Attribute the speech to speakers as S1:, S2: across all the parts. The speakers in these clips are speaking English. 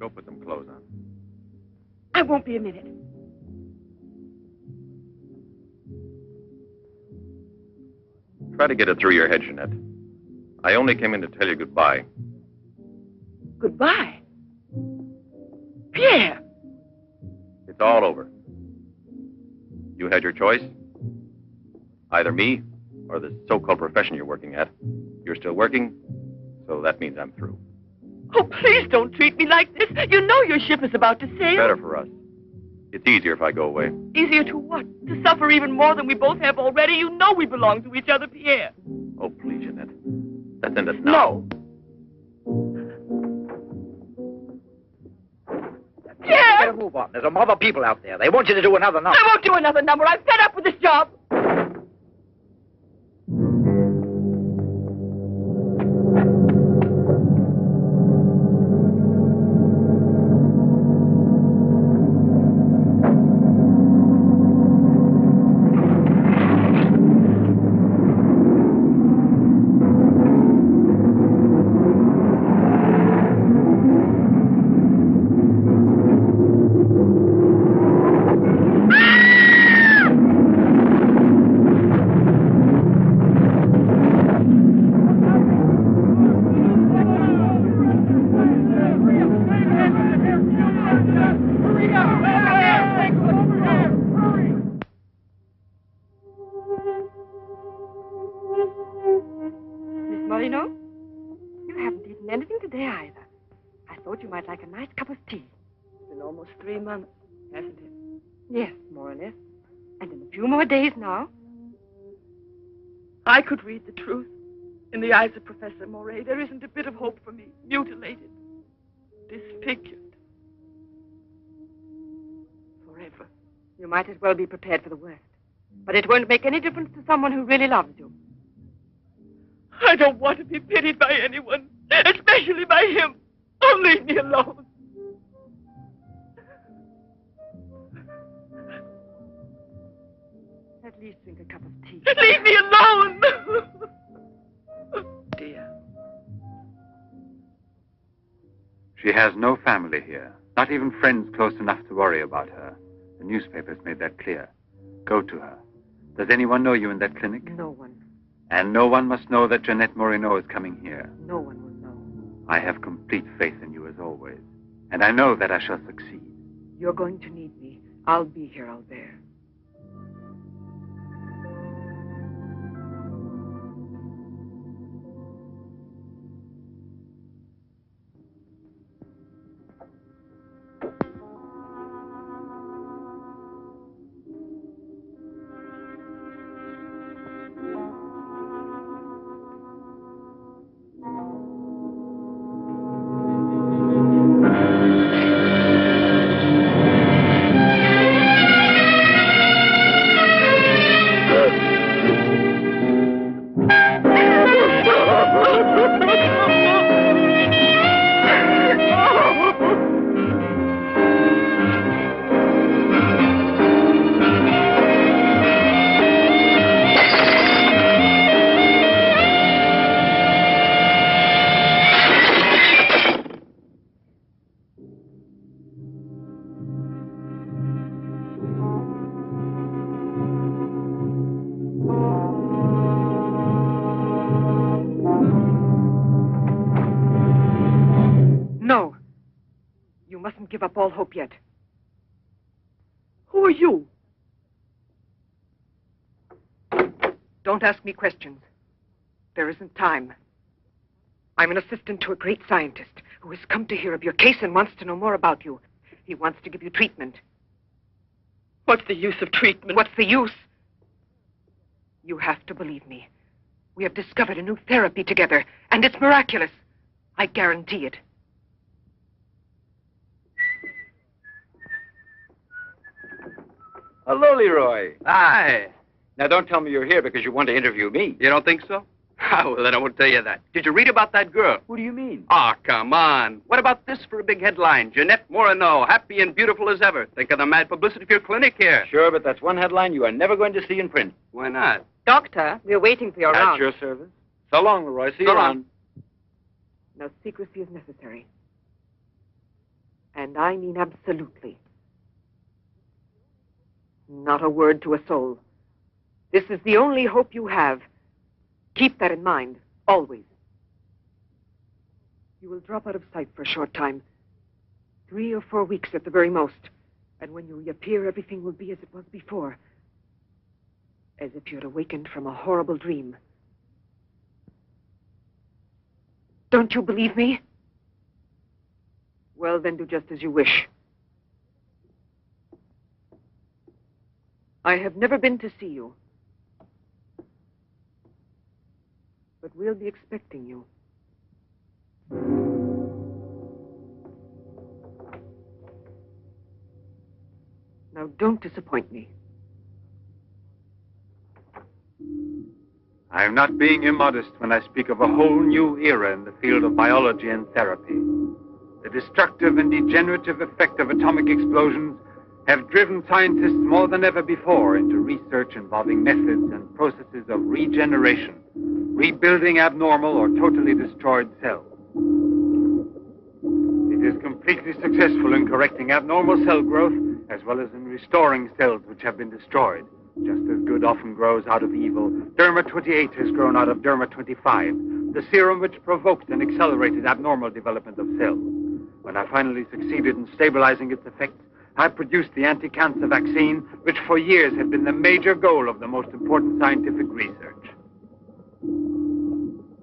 S1: Go put some clothes on.
S2: I won't be a minute.
S1: Try to get it through your head, Jeanette. I only came in to tell you goodbye.
S2: Goodbye? Pierre!
S1: It's all over. You had your choice. Either me or the so-called profession you're working at. You're still working, so that means I'm through.
S2: Oh, please don't treat me like this. You know your ship is about to sail.
S1: Better for us. It's easier if I go away.
S2: Easier to what? To suffer even more than we both have already? You know we belong to each other, Pierre.
S1: Oh, please, Jeanette. Let's end it now.
S2: No. Pierre!
S3: Better move on. There's a mob of people out there. They want you to do another number.
S2: I won't do another number. I'm fed up with this job. I could read the truth in the eyes of Professor Moray. There isn't a bit of hope for me. Mutilated. Disfigured. Forever.
S4: You might as well be prepared for the worst. But it won't make any difference to someone who really loves you.
S2: I don't want to be pitied by anyone, especially by him. Oh, leave me alone.
S4: At least drink a cup of tea.
S2: Leave me alone! Dear.
S5: She has no family here. Not even friends close enough to worry about her. The newspapers made that clear. Go to her. Does anyone know you in that clinic?
S4: No one.
S5: And no one must know that Jeanette Moreno is coming here.
S4: No one will know.
S5: I have complete faith in you as always. And I know that I shall succeed.
S4: You're going to need me. I'll be here, Albert. Give up all hope yet.
S2: Who are you?
S4: Don't ask me questions. There isn't time. I'm an assistant to a great scientist who has come to hear of your case and wants to know more about you. He wants to give you treatment.
S2: What's the use of treatment?
S4: What's the use? You have to believe me. We have discovered a new therapy together, and it's miraculous. I guarantee it.
S3: Hello, Leroy. Hi. Now, don't tell me you're here because you want to interview me.
S6: You don't think so? Well, then I won't tell you that. Did you read about that girl?
S3: What do you mean?
S6: Ah, come on. What about this for a big headline? Jeanette Moreno, happy and beautiful as ever. Think of the mad publicity for your clinic here.
S3: Sure, but that's one headline you are never going to see in print.
S6: Why not?
S4: Doctor, we're waiting for your round.
S3: At your service. So long, Leroy. See you
S6: So long.
S3: around.
S4: No secrecy is necessary. And I mean absolutely. Not a word to a soul. This is the only hope you have. Keep that in mind, always. You will drop out of sight for a short time. 3 or 4 weeks at the very most. And when you reappear, everything will be as it was before. As if you had awakened from a horrible dream. Don't you believe me? Well, then do just as you wish. I have never been to see you. But we'll be expecting you. Now, don't disappoint me.
S5: I am not being immodest when I speak of a whole new era in the field of biology and therapy. The destructive and degenerative effect of atomic explosions have driven scientists more than ever before into research involving methods and processes of regeneration, rebuilding abnormal or totally destroyed cells. It is completely successful in correcting abnormal cell growth as well as in restoring cells which have been destroyed. Just as good often grows out of evil, Derma-28 has grown out of Derma-25, the serum which provoked and accelerated abnormal development of cells. When I finally succeeded in stabilizing its effects, I produced the anti-cancer vaccine, which for years had been the major goal of the most important scientific research.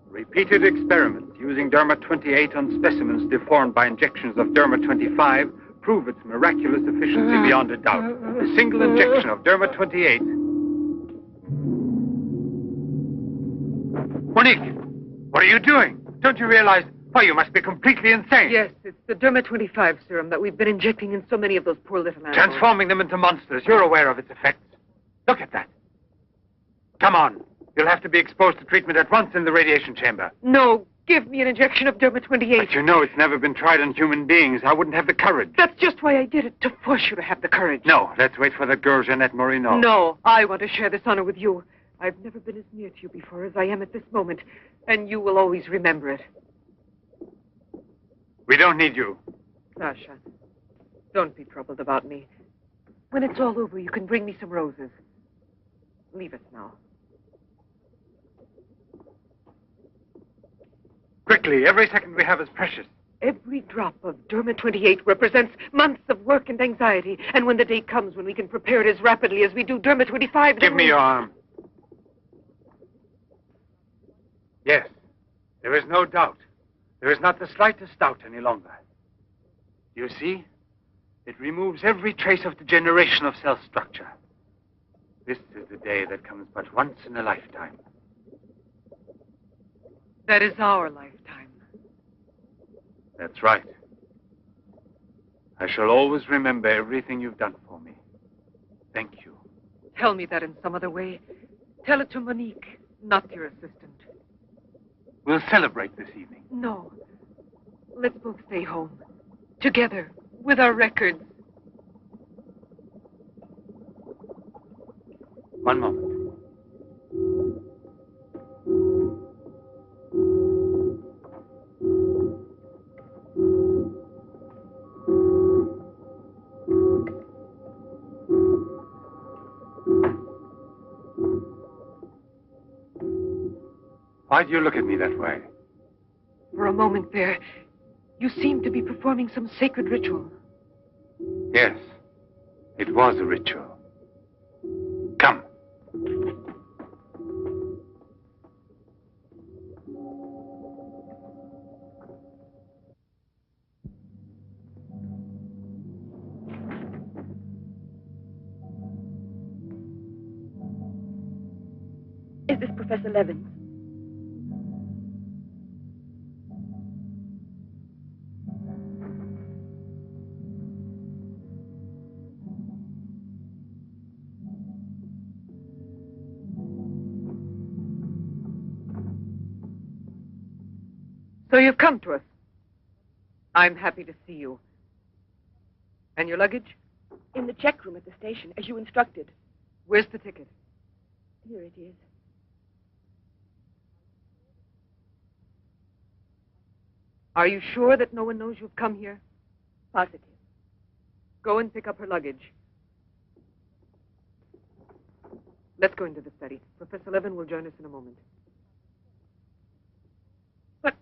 S5: Repeated experiments using Derma-28 on specimens deformed by injections of Derma-25 prove its miraculous efficiency beyond a doubt. A single injection of Derma-28... Monique, what are you doing? Don't you realize... Why, you must be completely insane.
S4: Yes, it's the Derma-25 serum that we've been injecting in so many of those poor little animals.
S5: Transforming them into monsters. You're aware of its effects. Look at that. Come on. You'll have to be exposed to treatment at once in the radiation chamber.
S4: No, give me an injection of Derma-28.
S5: But you know it's never been tried on human beings. I wouldn't have the courage.
S4: That's just why I did it, to force you to have the courage.
S5: No, let's wait for the girl, Jeanette Moreno.
S4: No, I want to share this honor with you. I've never been as near to you before as I am at this moment, and you will always remember it.
S5: We don't need you.
S4: Sasha, don't be troubled about me. When it's all over, you can bring me some roses. Leave us now.
S5: Quickly, every second we have is precious.
S4: Every drop of Derma-28 represents months of work and anxiety. And when the day comes when we can prepare it as rapidly as we do Derma-25...
S5: Give me your arm. Yes, there is no doubt. There is not the slightest doubt any longer. You see? It removes every trace of degeneration of cell structure. This is the day that comes but once in a lifetime.
S4: That is our lifetime.
S5: That's right. I shall always remember everything you've done for me. Thank you.
S4: Tell me that in some other way. Tell it to Monique, not your assistant.
S5: We'll celebrate this evening.
S4: No. Let's both stay home. Together, with our records.
S5: One moment. Why do you look at me that way?
S4: For a moment there, you seemed to be performing some sacred ritual.
S5: Yes, it was a ritual. Come.
S2: Is this Professor Levins?
S4: So you've come to us. I'm happy to see you. And your luggage?
S2: In the check room at the station, as you instructed.
S4: Where's the ticket?
S2: Here it is.
S4: Are you sure that no one knows you've come here?
S2: Positive.
S4: Go and pick up her luggage. Let's go into the study. Professor Levin will join us in a moment.
S2: But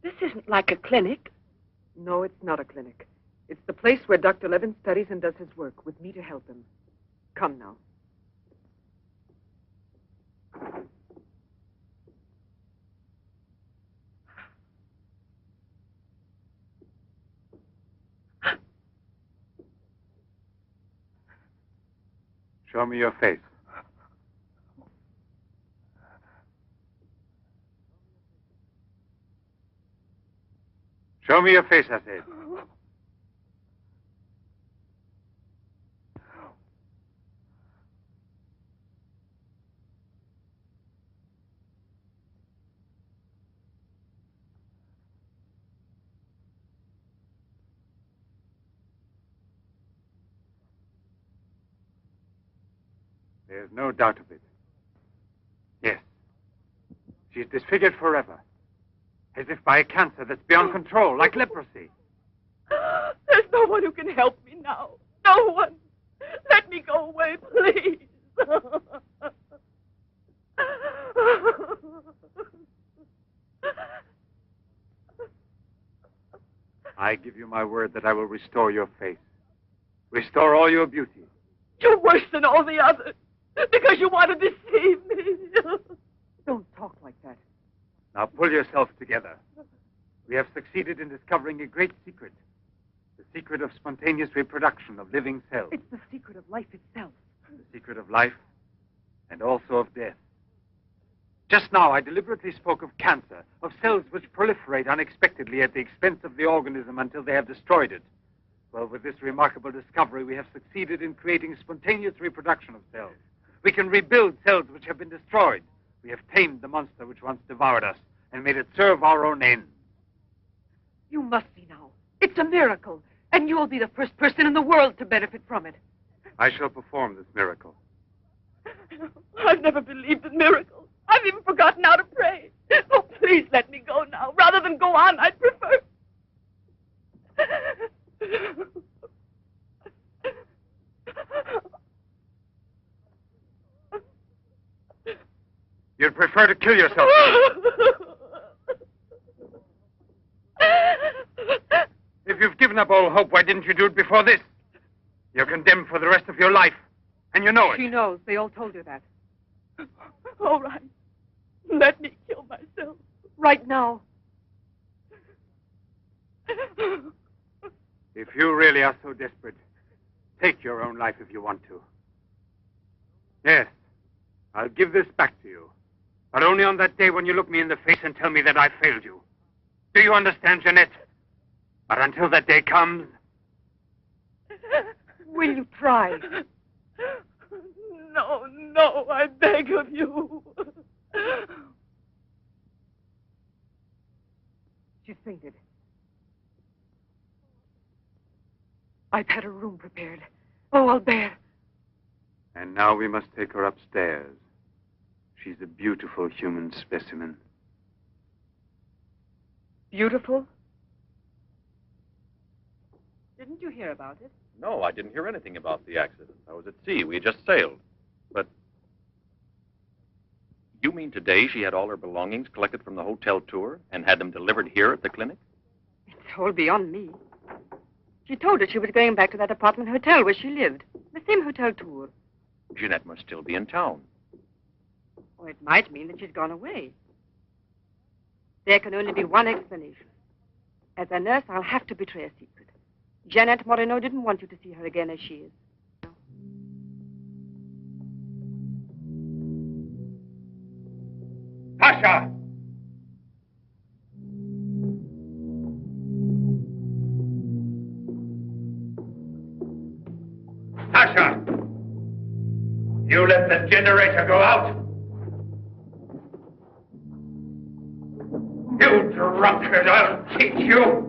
S2: this isn't like a clinic.
S4: No, it's not a clinic. It's the place where Dr. Levin studies and does his work, with me to help him. Come now.
S5: Show me your face. Show me your face, I said. There's no doubt of it. Yes. She's disfigured forever. As if by a cancer that's beyond control, like leprosy.
S2: There's no one who can help me now. No one. Let me go away, please.
S5: I give you my word that I will restore your face. Restore all your beauty.
S2: You're worse than all the others. Because you want to deceive me.
S4: Don't talk like that.
S5: Now pull yourself together. We have succeeded in discovering a great secret. The secret of spontaneous reproduction of living cells.
S4: It's the secret of life itself.
S5: The secret of life and also of death. Just now I deliberately spoke of cancer, of cells which proliferate unexpectedly at the expense of the organism until they have destroyed it. Well, with this remarkable discovery, we have succeeded in creating spontaneous reproduction of cells. We can rebuild cells which have been destroyed. We have tamed the monster which once devoured us and made it serve our own ends.
S4: You must be now. It's a miracle. And you'll be the first person in the world to benefit from it.
S5: I shall perform this miracle.
S2: I've never believed in miracles. I've even forgotten how to pray. Oh, please let me go now. Rather than go on, I'd prefer...
S5: You'd prefer to kill yourself. If you've given up all hope, why didn't you do it before this? You're condemned for the rest of your life, and you know it.
S4: She knows. They all told her that.
S2: All right. Let me kill myself.
S4: Right now.
S5: If you really are so desperate, take your own life if you want to. Yes, I'll give this back to you. But only on that day when you look me in the face and tell me that I failed you. Do you understand, Jeanette? But until that day comes...
S4: Will you try?
S2: No, no, I beg of you.
S4: She's fainted. I've had a room prepared. Oh, I'll bear.
S5: And now we must take her upstairs. She's a beautiful human specimen.
S4: Beautiful? Didn't you hear about it?
S1: No, I didn't hear anything about the accident. I was at sea. We had just sailed. But you mean today she had all her belongings collected from the hotel tour and had them delivered here at the clinic?
S7: It's all beyond me. She told us she was going back to that apartment hotel where she lived. The same hotel tour.
S1: Jeanette must still be in town.
S7: Or it might mean that she's gone away. There can only be one explanation. As a nurse, I'll have to betray a secret. Jeanette Moreno didn't want you to see her again as she is.
S5: Tasha! Tasha! You let the generator go out? You drunkard, I'll teach you!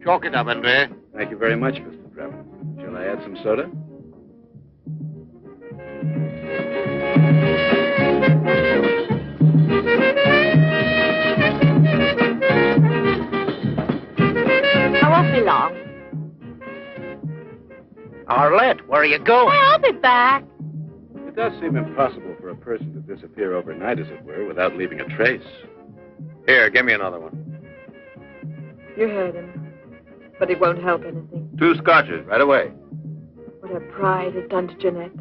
S5: Chalk it up, Andre.
S1: Thank you very much, Mr. Drebin. Shall I add some soda?
S2: I won't be long.
S3: Arlette, where are you going?
S2: I'll be back.
S1: It does seem impossible for a person to disappear overnight, as it were, without leaving a trace. Here, give me another one.
S7: You heard him. But it won't help anything.
S1: 2 scotches, right away.
S7: What her pride has done to Jeanette.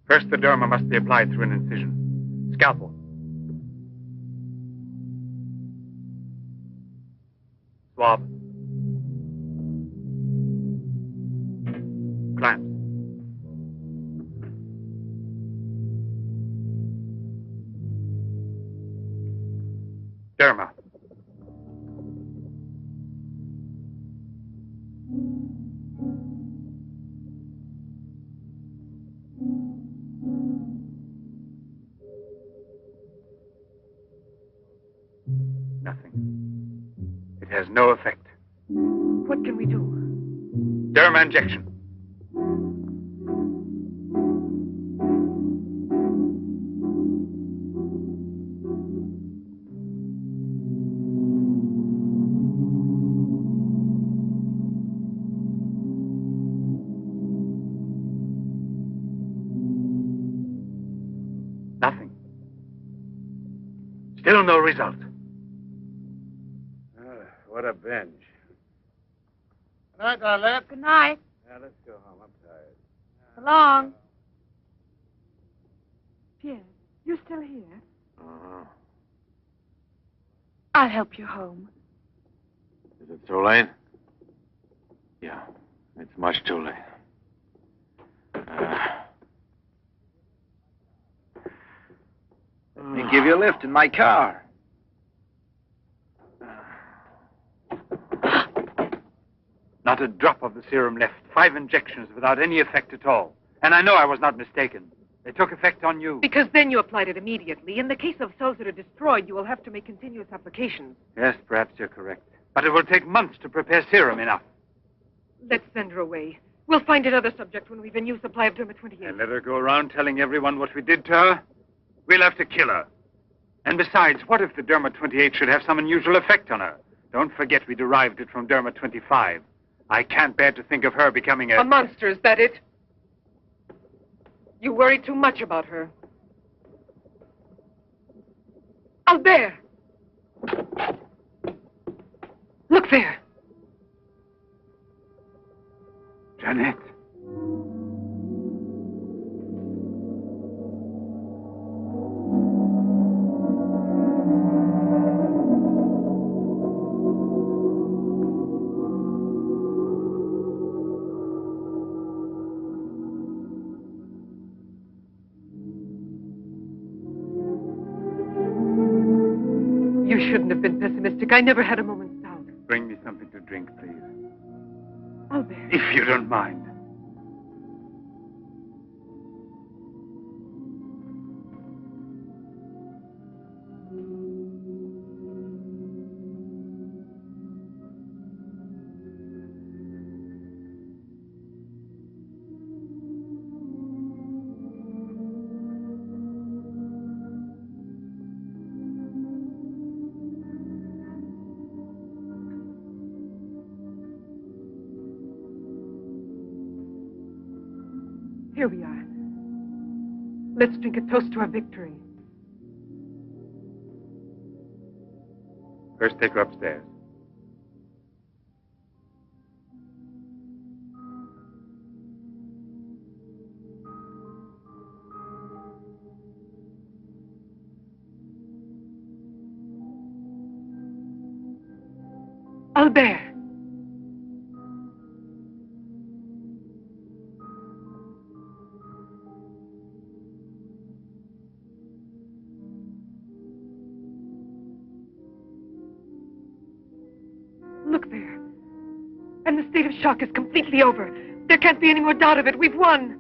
S5: First, the derma must be applied through an incision. Scalpel. Swab. Clamps. Derma. Nothing. It has no effect.
S4: What can we do?
S5: Derma injection. Nothing. Still no result.
S1: What a binge.
S5: Good night, Arlette.
S2: Good night.
S1: Now, let's go home. I'm tired.
S2: So long.
S4: Pierre, you still here?
S1: Uh-huh.
S2: I'll help you home.
S1: Is it too late? Yeah, it's much too late.
S3: Let me give you a lift in my car.
S5: Not a drop of the serum left. 5 injections without any effect at all. And I know I was not mistaken. They took effect on you.
S4: Because then you applied it immediately. In the case of cells that are destroyed, you will have to make continuous applications.
S5: Yes, perhaps you're correct. But it will take months to prepare serum enough.
S4: Let's send her away. We'll find another subject when we've a new supply of Derma 28.
S5: And let her go around telling everyone what we did to her? We'll have to kill her. And besides, what if the Derma 28 should have some unusual effect on her? Don't forget we derived it from Derma 25. I can't bear to think of her becoming
S4: A monster, is that it? You worry too much about her. Albert! Look there.
S5: Jeanette.
S4: You shouldn't have been pessimistic. I never had a moment's doubt.
S5: Bring me something to drink, please.
S4: Albert.
S5: If you don't mind.
S4: Here we are. Let's drink a toast to our victory.
S5: First, take her upstairs.
S4: Albert. Look there. And the state of shock is completely over. There can't be any more doubt of it. We've won.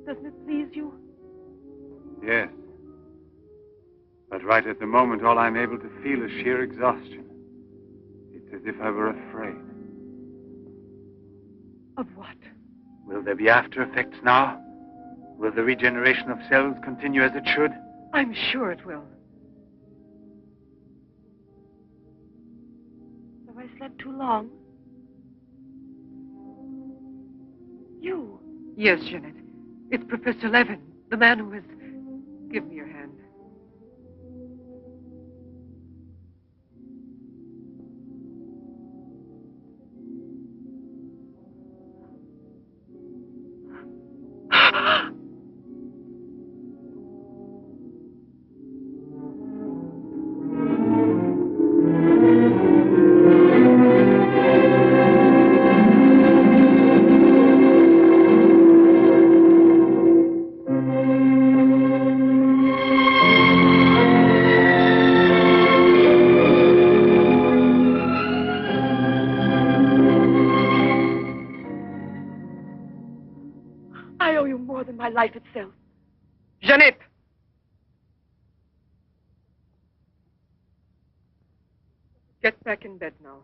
S4: Doesn't it please you?
S5: Yes. But right at the moment, all I'm able to feel is sheer exhaustion. It's as if I were afraid.
S4: Of what?
S5: Will there be after effects now? Will the regeneration of cells continue as it should?
S4: I'm sure it will.
S2: Have I slept too long? You.
S4: Yes, Jeanette. It's Professor Levin, the man who has... Give me your hand.
S2: I owe you more than my life itself.
S4: Jeanette! Get back in bed now.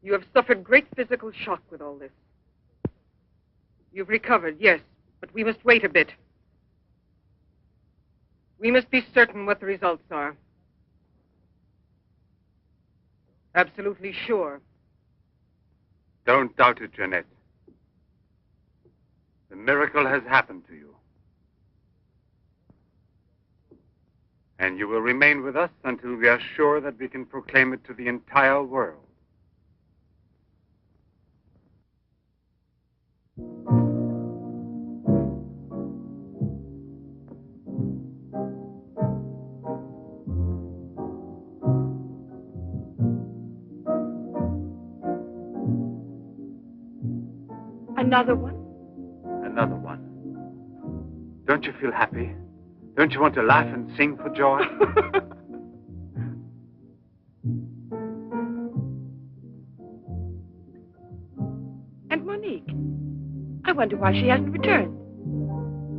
S4: You have suffered great physical shock with all this. You've recovered, yes, but we must wait a bit. We must be certain what the results are. Absolutely sure.
S5: Don't doubt it, Jeanette. The miracle has happened to you. And you will remain with us until we are sure that we can proclaim it to the entire world.
S2: Another one?
S5: Another one. Don't you feel happy? Don't you want to laugh and sing for joy?
S2: And Monique? I wonder why she hasn't returned.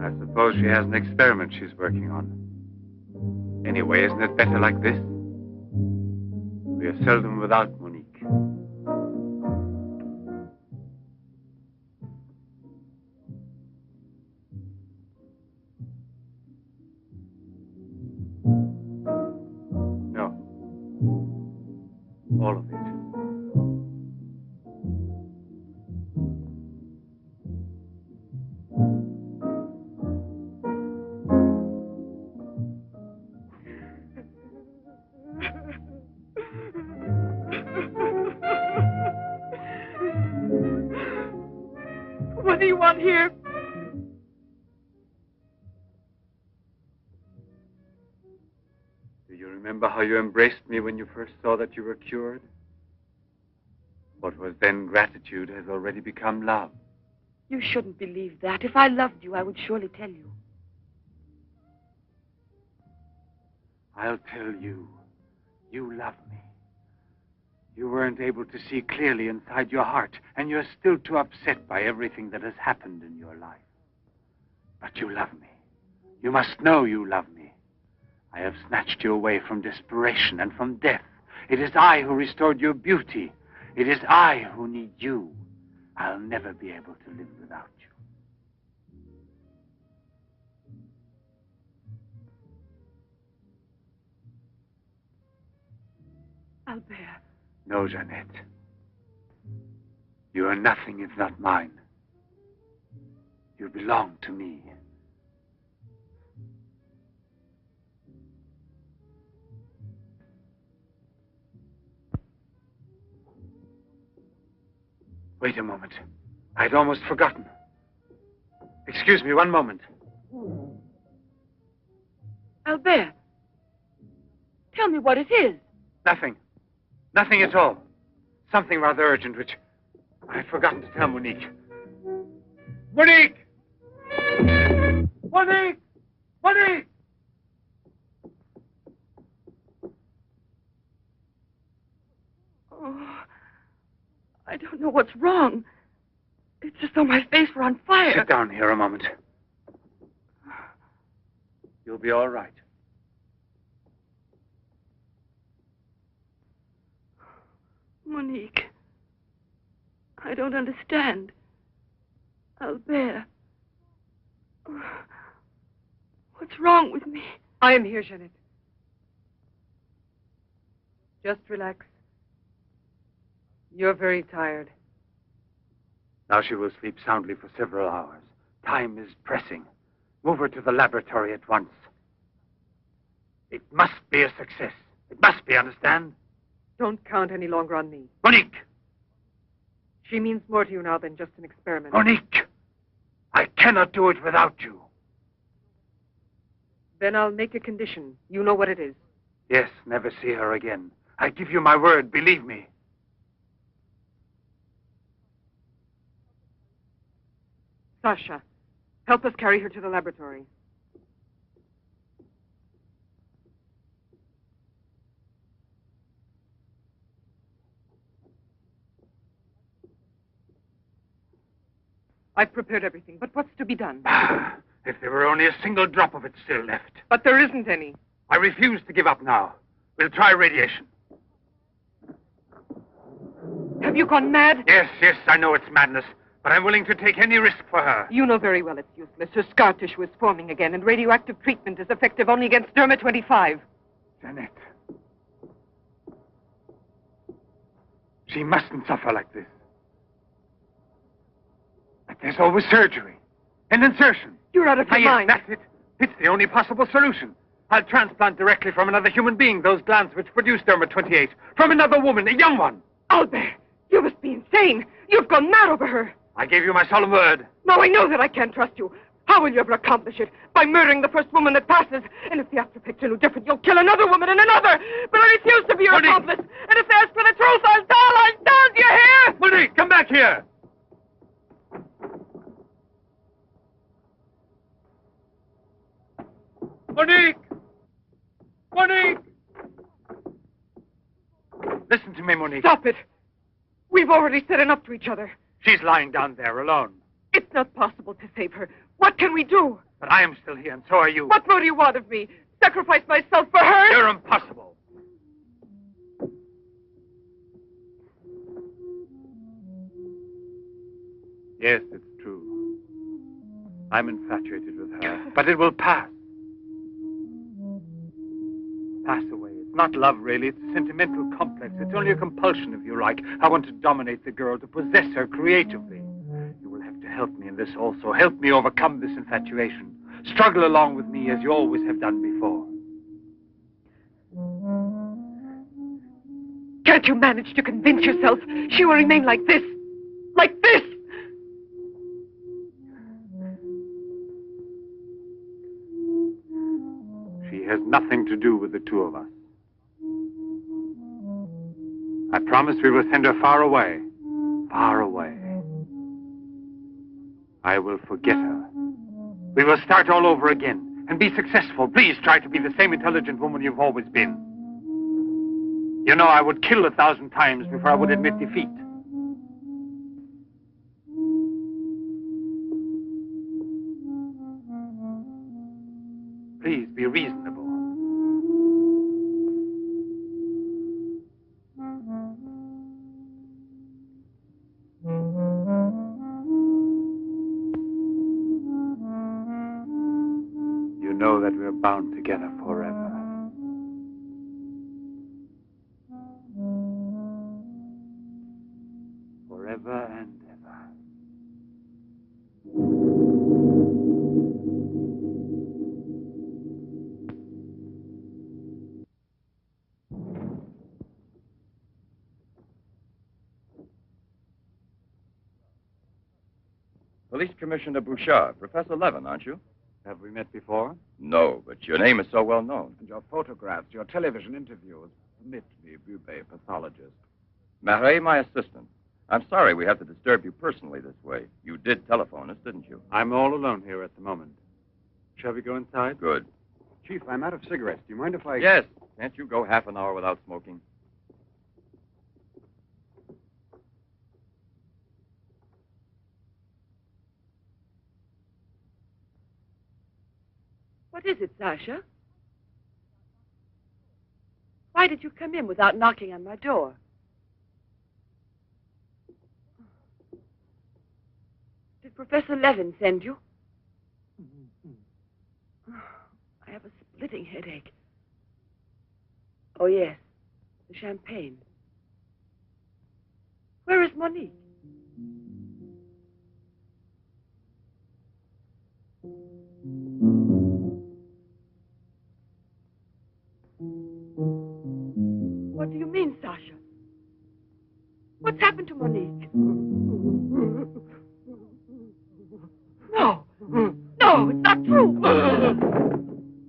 S5: I suppose she has an experiment she's working on. Anyway, isn't it better like this? We are seldom without Monique. No. All of it.
S2: What do you want here?
S5: Do you remember how you embraced me when you first saw that you were cured? What was then gratitude has already become love.
S2: You shouldn't believe that. If I loved you, I would surely tell you.
S5: I'll tell you. You love me. You weren't able to see clearly inside your heart, and you're still too upset by everything that has happened in your life. But you love me. You must know you love me. I have snatched you away from desperation and from death. It is I who restored your beauty. It is I who need you. I'll never be able to live without you.
S2: Albert.
S5: No, Jeanette. You are nothing if not mine. You belong to me. Wait a moment. I'd almost forgotten. Excuse me, one moment.
S2: Albert. Tell me what it is.
S5: Nothing. Nothing at all. Something rather urgent, which I'd forgotten to tell Monique. Monique! Monique! Monique!
S2: Oh, I don't know what's wrong. It's as though my face were on fire.
S5: Sit down here a moment. You'll be all right.
S2: Monique. I don't understand. Albert. What's wrong with me?
S4: I am here, Jeanette. Just relax. You're very tired.
S5: Now she will sleep soundly for several hours. Time is pressing. Move her to the laboratory at once. It must be a success. It must be, understand?
S4: Don't count any longer on me.
S5: Monique!
S4: She means more to you now than just an experiment.
S5: Monique! I cannot do it without you.
S4: Then I'll make a condition. You know what it is.
S5: Yes, never see her again. I give you my word, believe me.
S4: Sasha, help us carry her to the laboratory. I've prepared everything, but what's to be done?
S5: If there were only a single drop of it still left.
S4: But there isn't any.
S5: I refuse to give up now. We'll try radiation.
S4: Have you gone mad?
S5: Yes, I know it's madness, but I'm willing to take any risk for her.
S4: You know very well it's useless. Her scar tissue is forming again, and radioactive treatment is effective only against Derma-25.
S5: Jeanette. She mustn't suffer like this. But there's always surgery. An insertion.
S4: You're out of your mind.
S5: Yes, that's it. It's the only possible solution. I'll transplant directly from another human being those glands which produce Derma-28. From another woman, a young one.
S4: Albert, you must be insane. You've gone mad over her.
S5: I gave you my solemn word.
S4: Now I know that I can't trust you. How will you ever accomplish it? By murdering the first woman that passes. And if the after picture no different, you'll kill another woman and another. But I refuse to be your
S5: Monique!
S4: accomplice. And if they ask for the truth, I'll tell. Do you hear?
S5: Monique, come back here. Monique! Monique! Listen to me, Monique.
S4: Stop it. We've already said enough to each other.
S5: She's lying down there alone.
S4: It's not possible to save her. What can we do?
S5: But I am still here, and so are you.
S4: What more do you want of me? Sacrifice myself for her?
S5: You're impossible. Yes, it's true. I'm infatuated with her. But it will pass. Pass away. It's not love, really. It's a sentimental complex. It's only a compulsion, if you like. I want to dominate the girl, to possess her creatively. You will have to help me in this also. Help me overcome this infatuation. Struggle along with me as you always have done before.
S4: Can't you manage to convince yourself she will remain like this? Like this?
S5: She has nothing to do with the two of us. I promise we will send her far away. Far away. I will forget her. We will start all over again, and be successful. Please try to be the same intelligent woman you've always been. You know, I would kill 1,000 times before I would admit defeat. Please be reasonable. You know that we're bound together forever. Forever and ever.
S1: Police Commissioner Bouchard, Professor Levin, aren't you?
S5: Have we met before?
S1: No, but your name is so well known.
S3: And your photographs, your television interviews. Permit me, Bube, pathologist.
S1: Marais, my assistant. I'm sorry we have to disturb you personally this way. You did telephone us, didn't you?
S5: I'm all alone here at the moment. Shall we go inside?
S1: Good.
S3: Chief, I'm out of cigarettes. Do you mind if I...
S1: Yes. Can't you go half an hour without smoking?
S2: What is it, Sasha? Why did you come in without knocking on my door? Did Professor Levin send you? I have a splitting headache. Oh, yes. The champagne. Where is Monique? What do you mean, Sasha? What's happened to Monique? No. No, it's not true.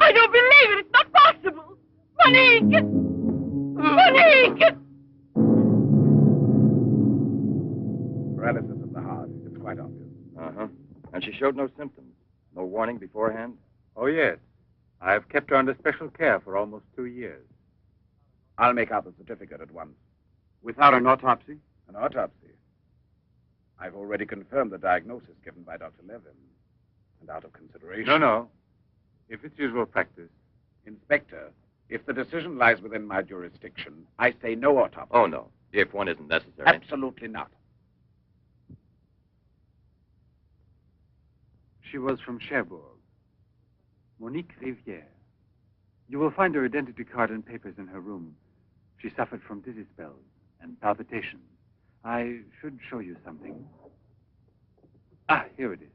S2: I don't believe it. It's not possible. Monique! Monique!
S3: Paralysis of the heart. It's quite obvious.
S1: Uh-huh. And she showed no symptoms? No warning beforehand?
S5: Oh, yes. I have kept her under special care for almost 2 years.
S3: I'll make out the certificate at once. Without an autopsy? An autopsy. I've already confirmed the diagnosis given by Dr. Levin. And out of consideration...
S5: No. If it's usual practice.
S3: Inspector, if the decision lies within my jurisdiction, I say no autopsy.
S1: Oh, no. If one isn't necessary.
S3: Absolutely not.
S5: She was from Cherbourg. Monique Rivière. You will find her identity card and papers in her room. She suffered from dizzy spells and palpitations. I should show you something. Ah, here it is.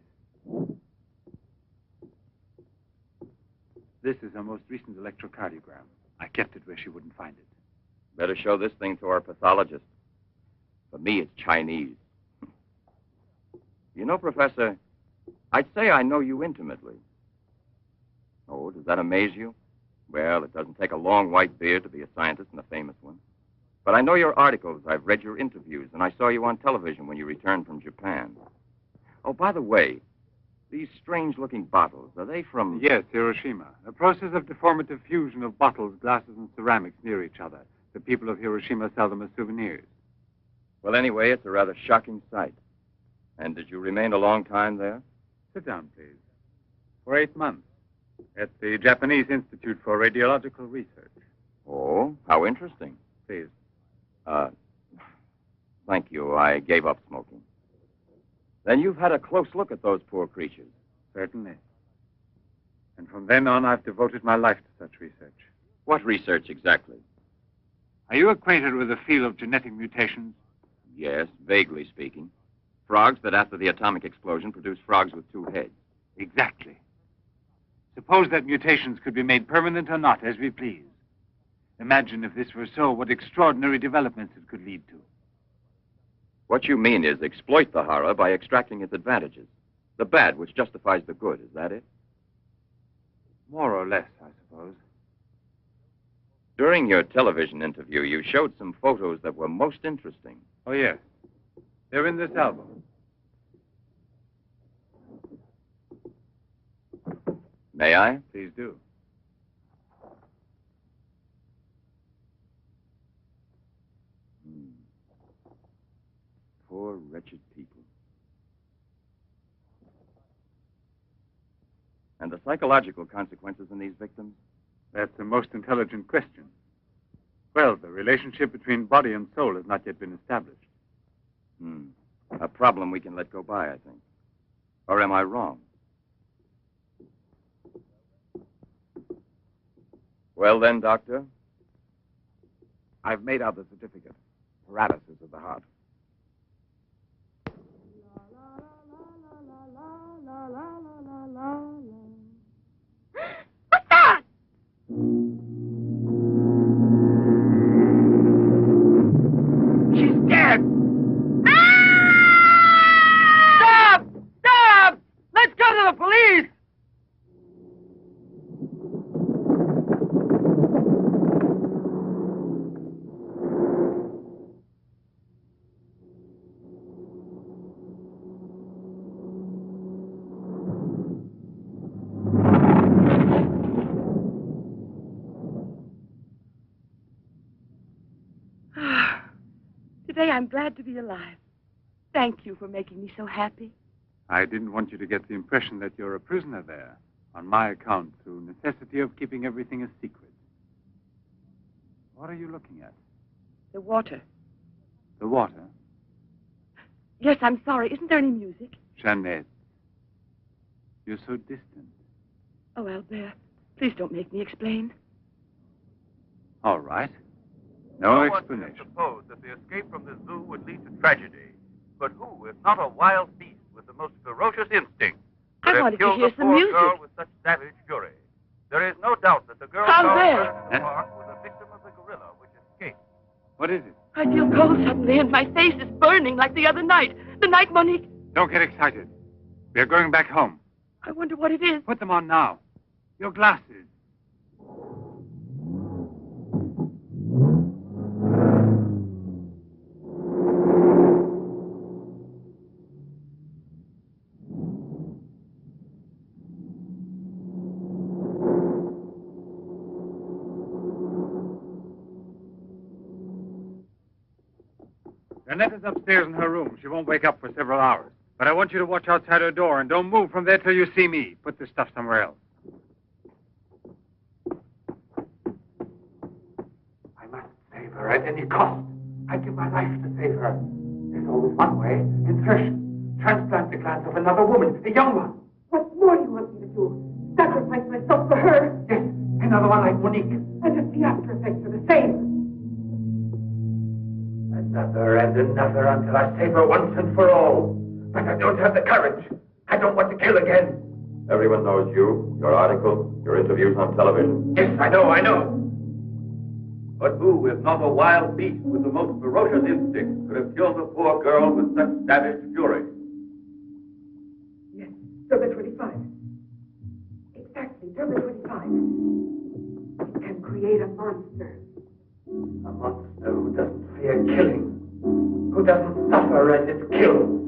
S5: This is her most recent electrocardiogram. I kept it where she wouldn't find it.
S1: Better show this thing to our pathologist. For me, it's Chinese. You know, Professor, I'd say I know you intimately. Oh, does that amaze you? Well, it doesn't take a long white beard to be a scientist and a famous one. But I know your articles, I've read your interviews, and I saw you on television when you returned from Japan. Oh, by the way, these strange-looking bottles, are they from...
S5: Yes, Hiroshima. A process of deformative fusion of bottles, glasses, and ceramics near each other. The people of Hiroshima sell them as souvenirs.
S1: Well, anyway, it's a rather shocking sight. And did you remain a long time there?
S5: Sit down, please. For 8 months. At the Japanese Institute for Radiological Research.
S1: Oh, how interesting.
S5: Please.
S1: Thank you. I gave up smoking. Then you've had a close look at those poor creatures.
S5: Certainly. And from then on, I've devoted my life to such research.
S1: What research exactly?
S5: Are you acquainted with the field of genetic mutations?
S1: Yes, vaguely speaking. Frogs that after the atomic explosion produce frogs with 2 heads.
S5: Exactly. Suppose that mutations could be made permanent or not, as we please. Imagine if this were so, what extraordinary developments it could lead to.
S1: What you mean is exploit the horror by extracting its advantages. The bad which justifies the good, is that it?
S5: More or less, I suppose.
S1: During your television interview, you showed some photos that were most interesting.
S5: Oh, yes. They're in this album.
S1: May I?
S3: Please do.
S1: Poor, wretched people. And the psychological consequences in these victims?
S5: That's the most intelligent question. Well, the relationship between body and soul has not yet been established.
S1: A problem we can let go by, I think. Or am I wrong? Well then, Doctor?
S3: I've made out the certificate. Paralysis of the heart.
S2: What's that?
S4: She's dead! Stop! Stop! Let's go to the police!
S2: Today I'm glad to be alive. Thank you for making me so happy.
S5: I didn't want you to get the impression that you're a prisoner there, on my account, through necessity of keeping everything a secret. What are you looking at?
S2: The water.
S5: The water?
S2: Yes, I'm sorry. Isn't there any music?
S5: Jeanette. You're so distant.
S2: Oh, Albert, please don't make me explain.
S5: All right. No
S8: one
S5: explanation.
S8: could suppose that the escape from the zoo would lead to tragedy. But who, if not a wild beast with the most ferocious instinct,
S2: I
S8: could have
S2: wanted to
S8: killed
S2: hear
S8: the
S2: some
S8: poor
S2: music.
S8: girl with such savage fury? There is no doubt that the girl
S2: How
S8: found
S2: there?
S8: first in the park was a victim of the gorilla which escaped.
S5: What is it?
S2: I feel cold suddenly, and my face is burning like the other night. The night Monique...
S5: Don't get excited. We're going back home.
S2: I wonder what it is.
S5: Put them on now. Your glasses. Jeanette is upstairs in her room. She won't wake up for several hours. But I want you to watch outside her door and don't move from there till you see me. Put this stuff somewhere else.
S3: I must save her at any cost. I'd give my life to save her. There's always one way. Insertion. Transplant the glands of another woman, a young one.
S4: What more do you want me to do? Sacrifice myself for her?
S3: Yes, another one like Monique.
S4: And if the after effects are the same.
S3: Another and another until I save her once and for all. But I don't have the courage. I don't want to kill again.
S1: Everyone knows you, your articles, your interviews on television.
S3: Yes, I know.
S8: But who, if not a wild beast with the most ferocious instinct, could have killed the poor girl with such savage fury?
S4: Yes, Derma 25. Exactly, Derma 25. It can create a monster.
S3: A monster who doesn't fear killing, who doesn't suffer as it kills.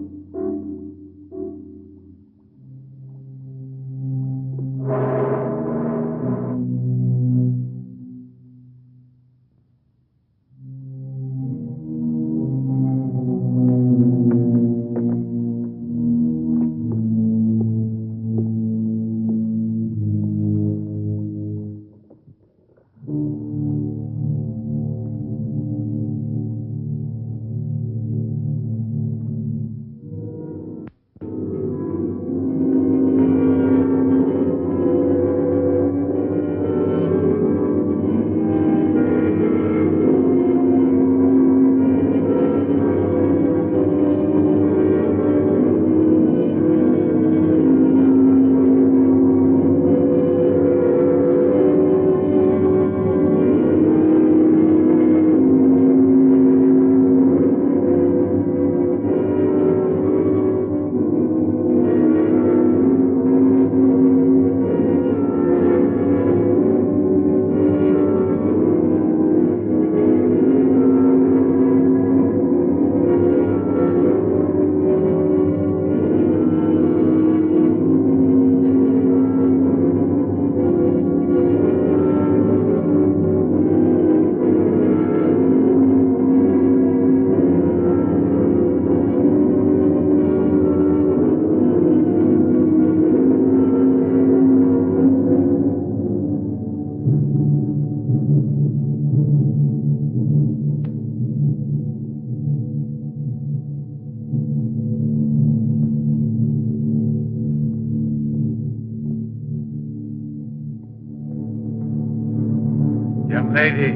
S5: Young lady,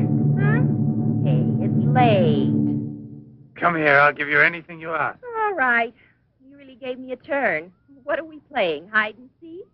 S9: Hey, it's late.
S5: come here. I'll give you anything you ask.
S9: All right. You really gave me a turn. What are we playing? Hide and seek?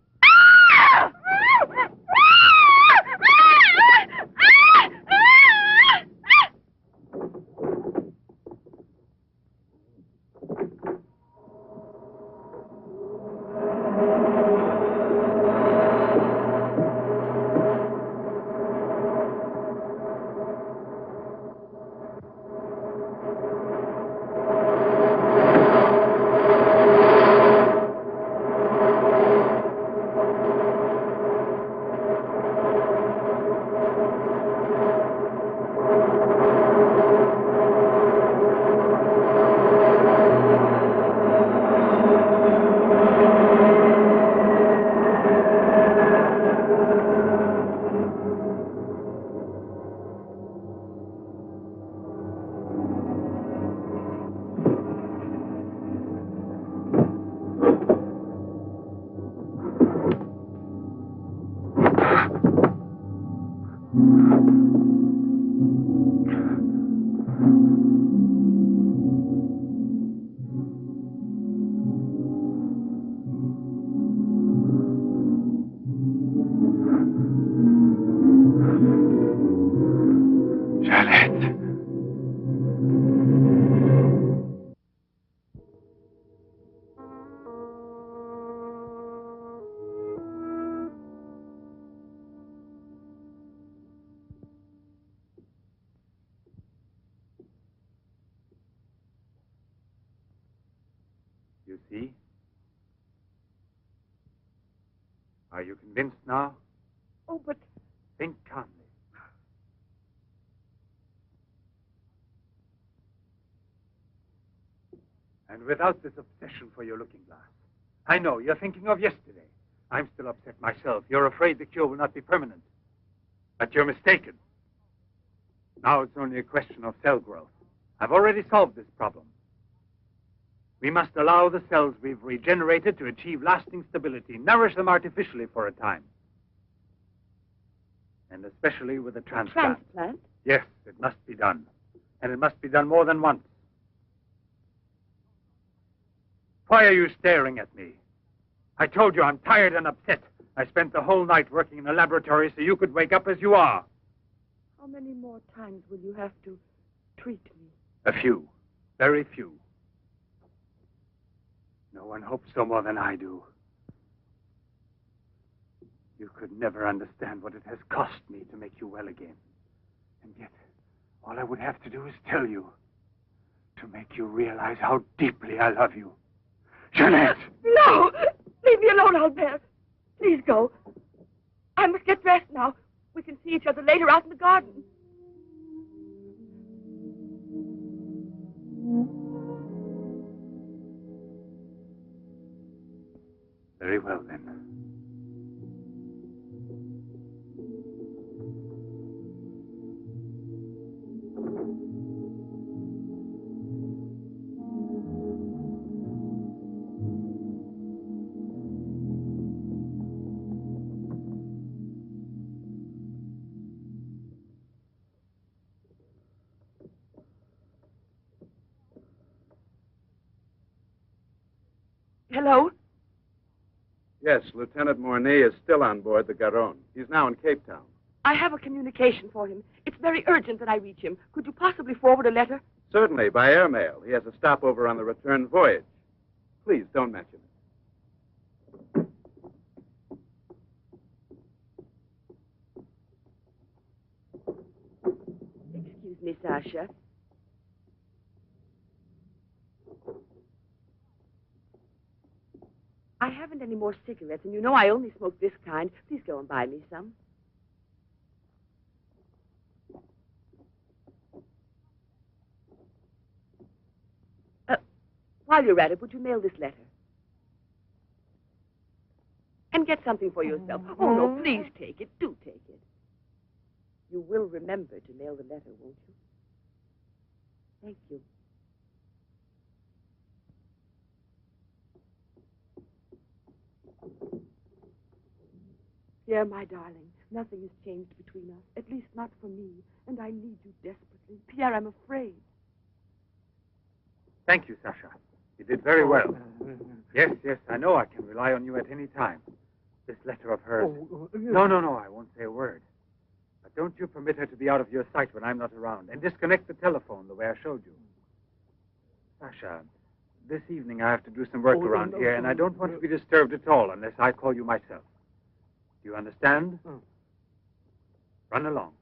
S5: You see? Are you convinced now?
S4: Oh, but
S5: Think calmly. And without this obsession for your looking glass. I know, you're thinking of yesterday. I'm still upset myself. You're afraid the cure will not be permanent. But you're mistaken. Now it's only a question of cell growth. I've already solved this problem. We must allow the cells we've regenerated to achieve lasting stability, nourish them artificially for a time. And especially with a transplant.
S7: Transplant?
S5: Yes, it must be done. And it must be done more than once. Why are you staring at me? I told you I'm tired and upset. I spent the whole night working in a laboratory so you could wake up as you are.
S7: How many more times will you have to treat me?
S5: A few. Very few. No one hopes so more than I do. You could never understand what it has cost me to make you well again. And yet, all I would have to do is tell you. To make you realize how deeply I love you. Jeanette!
S2: No! Leave me alone, Albert. Please go. I must get dressed now. We can see each other later out in the garden.
S5: Very well, then.
S2: Hello?
S3: Yes, Lieutenant Mornay is still on board the Garonne. He's now in Cape Town.
S2: I have a communication for him. It's very urgent that I reach him. Could you possibly forward a letter?
S3: Certainly, by airmail. He has a stopover on the return voyage. Please, don't mention it.
S7: Excuse me, Sasha. I haven't any more cigarettes, and you know I only smoke this kind. Please go and buy me some. While you're at it, would you mail this letter? And get something for yourself. Oh, no, please take it. Do take it. You will remember to mail the letter, won't you? Thank you.
S2: Pierre, my darling, Nothing has changed between us, at least not for me. And I need you desperately. Pierre, I'm afraid.
S5: Thank you, Sasha. You did very well. Yes, I know I can rely on you at any time. This letter of hers... No, I won't say a word. But don't you permit her to be out of your sight when I'm not around. And disconnect the telephone the way I showed you. Sasha, this evening I have to do some work around here, and I don't want to be disturbed at all unless I call you myself. Do you understand? Run along.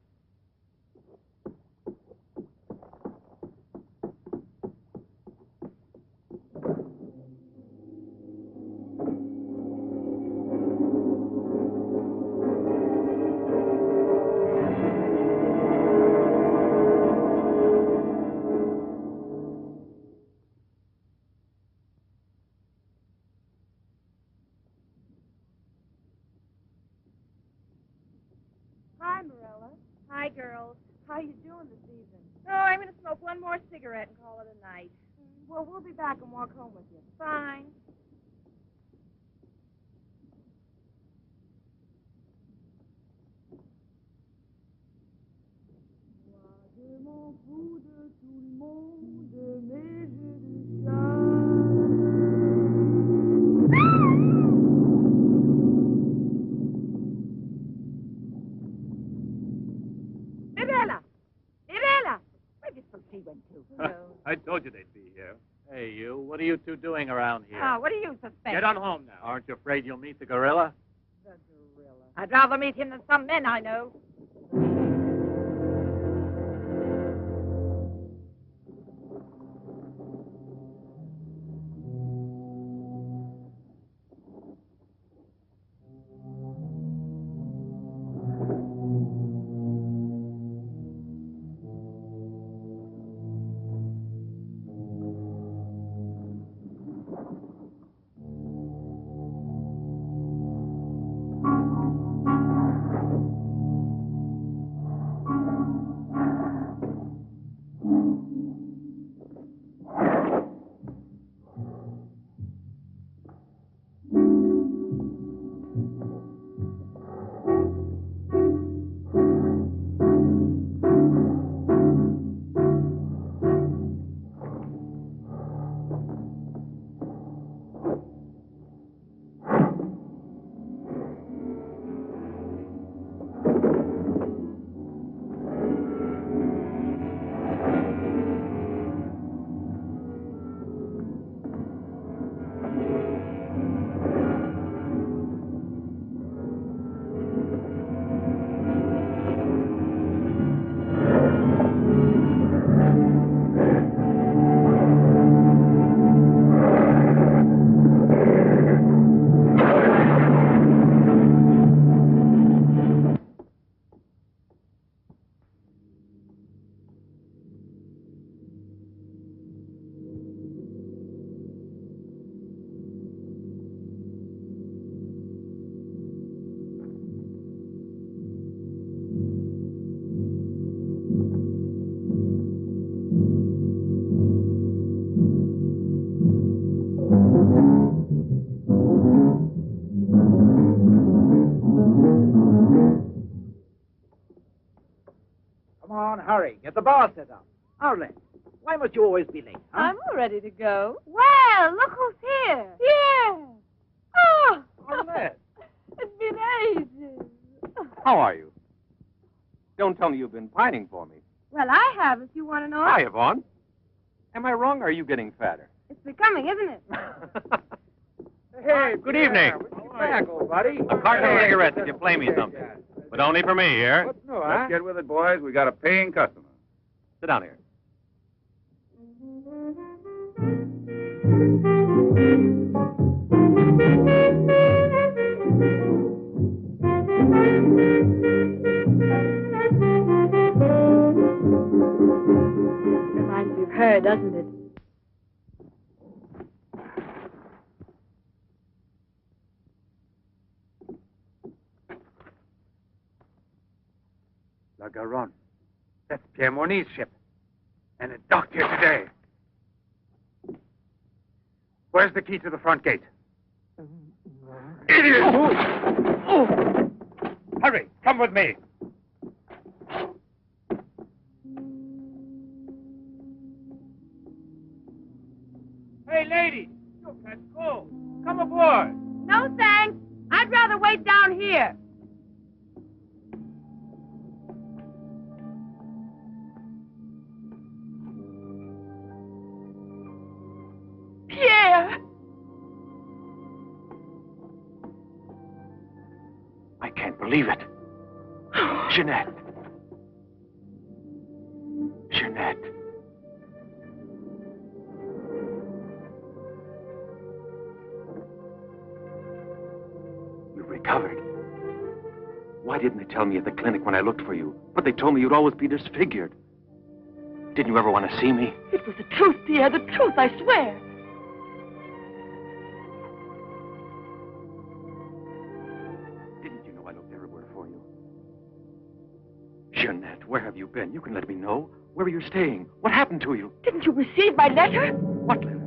S9: Hi, Marilla. Hi, girls. How you doing this evening? Oh, I'm going to smoke one more cigarette and call it a night. Well, we'll be back and walk home with you. Fine.
S1: I told you they'd be here. Hey, you. What are you two doing around here?
S7: Ah, what do you suspect?
S1: Get on home now. Aren't you afraid you'll meet the gorilla?
S7: The gorilla. I'd rather meet him than some men I know.
S10: Hurry, get the bar set up. Arlette, why must you always be late? Huh?
S2: I'm all ready to go.
S9: Well, look who's here.
S2: Yeah. Oh,
S10: Arlette.
S2: it's been ages.
S1: How are you? Don't tell me you've been pining for me.
S9: Well, I have, if you want to know.
S1: Hi, Yvonne. Am I wrong, or are you getting fatter?
S9: It's becoming, isn't it?
S10: Hey,
S1: Good evening.
S10: Back, old buddy.
S1: A carton of cigarettes if you play me something. But only for me here.
S3: No, let's get with it, boys. We got a paying customer.
S1: Sit down here.
S9: Reminds me of her, doesn't it?
S5: La Garonne. That's Pierre Morny's ship. And it docked here today. Where's the key to the front gate? Idiot! Hurry, come with me. Hey, lady, you'll catch cold. Come aboard.
S9: No, thanks. I'd rather wait down here. Pierre!
S5: I can't believe it. Jeanette. Jeanette. You've recovered. Why didn't they tell me at the clinic when I looked for you? But they told me you'd always be disfigured. Didn't you ever want to see me?
S2: It was the truth, Pierre, the truth, I swear.
S5: Didn't you know I looked everywhere for you? Jeanette, where have you been? You can let me know. Where are you staying? What happened to you?
S2: Didn't you receive my letter?
S5: What letter?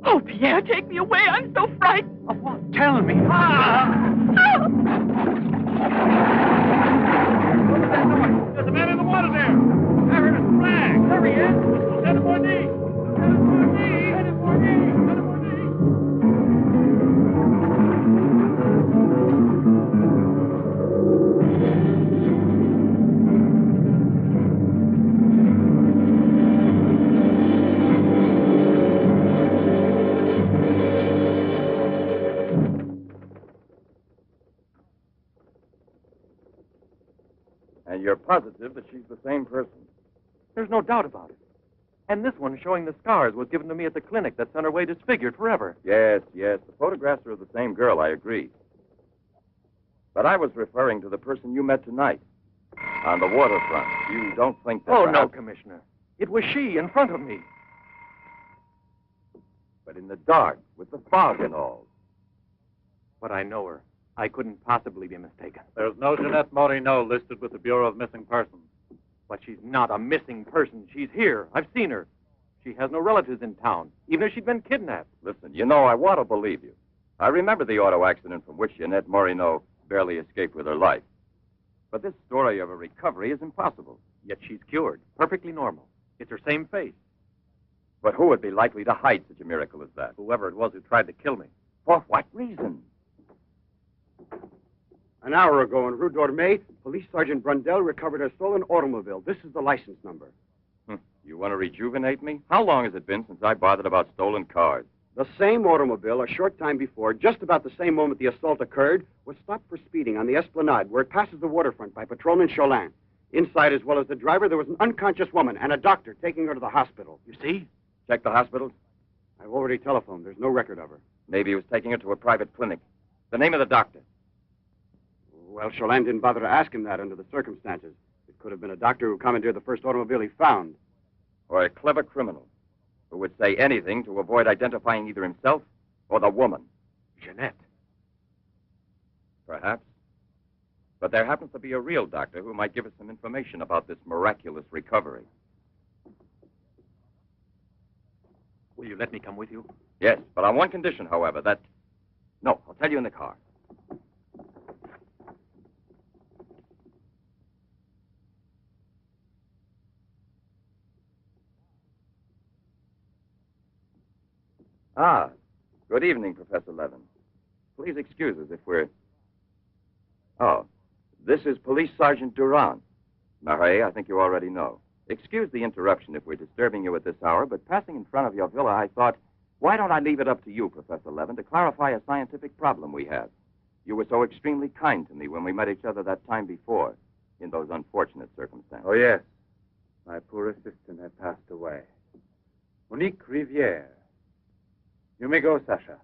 S2: Oh, Pierre, take me away. I'm so frightened.
S5: Of what? Tell me. There's a man in the water there. I heard a flag. There he is. Lieutenant Bourdie. Lieutenant Bourdie. Lieutenant Bourdie. Lieutenant Bourdie.
S1: And you're positive that she's the same person?
S5: There's no doubt about it. And this one showing the scars was given to me at the clinic that sent her away disfigured forever.
S1: Yes, yes. The photographs are of the same girl, I agree. But I was referring to the person you met tonight on the waterfront. You don't think that...
S5: Oh, no, Commissioner. It was she in front of me.
S1: But in the dark, with the fog and all.
S5: But I know her. I couldn't possibly be mistaken.
S11: There's no Jeanette Morino listed with the Bureau of Missing Persons.
S5: But she's not a missing person. She's here. I've seen her. She has no relatives in town, even if she'd been kidnapped.
S1: Listen, you know, I want to believe you. I remember the auto accident from which Jeanette Morino barely escaped with her life. But this story of a recovery is impossible.
S5: Yet she's cured. Perfectly normal. It's her same face.
S1: But who would be likely to hide such a miracle as that?
S5: Whoever it was who tried to kill me.
S1: For what reason?
S3: An hour ago in Rue Dormay, Police Sergeant Brundell recovered a stolen automobile. This is the license number.
S1: You want to rejuvenate me? How long has it been since I bothered about stolen cars?
S3: The same automobile, a short time before, just about the same moment the assault occurred, was stopped for speeding on the Esplanade, where it passes the waterfront, by Patrolman Cholin. Inside, as well as the driver, there was an unconscious woman and a doctor taking her to the hospital.
S5: You see?
S1: Check the hospitals?
S3: I've already telephoned. There's no record of her.
S1: Maybe he was taking her to a private clinic. The name of the doctor?
S3: Well, Cholin didn't bother to ask him that under the circumstances. It could have been a doctor who commandeered the first automobile he found.
S1: Or a clever criminal who would say anything to avoid identifying either himself or the woman.
S5: Jeanette.
S1: Perhaps. But there happens to be a real doctor who might give us some information about this miraculous recovery.
S5: Will you let me come with you?
S1: Yes, but on one condition, however, that... No, I'll tell you in the car. Ah, good evening, Professor Levin. Please excuse us if we're... Oh, this is Police Sergeant Durand. Marais, I think you already know. Excuse the interruption if we're disturbing you at this hour, but passing in front of your villa, I thought, why don't I leave it up to you, Professor Levin, to clarify a scientific problem we have? You were so extremely kind to me when we met each other that time before, in those unfortunate circumstances.
S5: Oh, yes. My poor assistant had passed away. Monique Rivière. You may go, Sasha.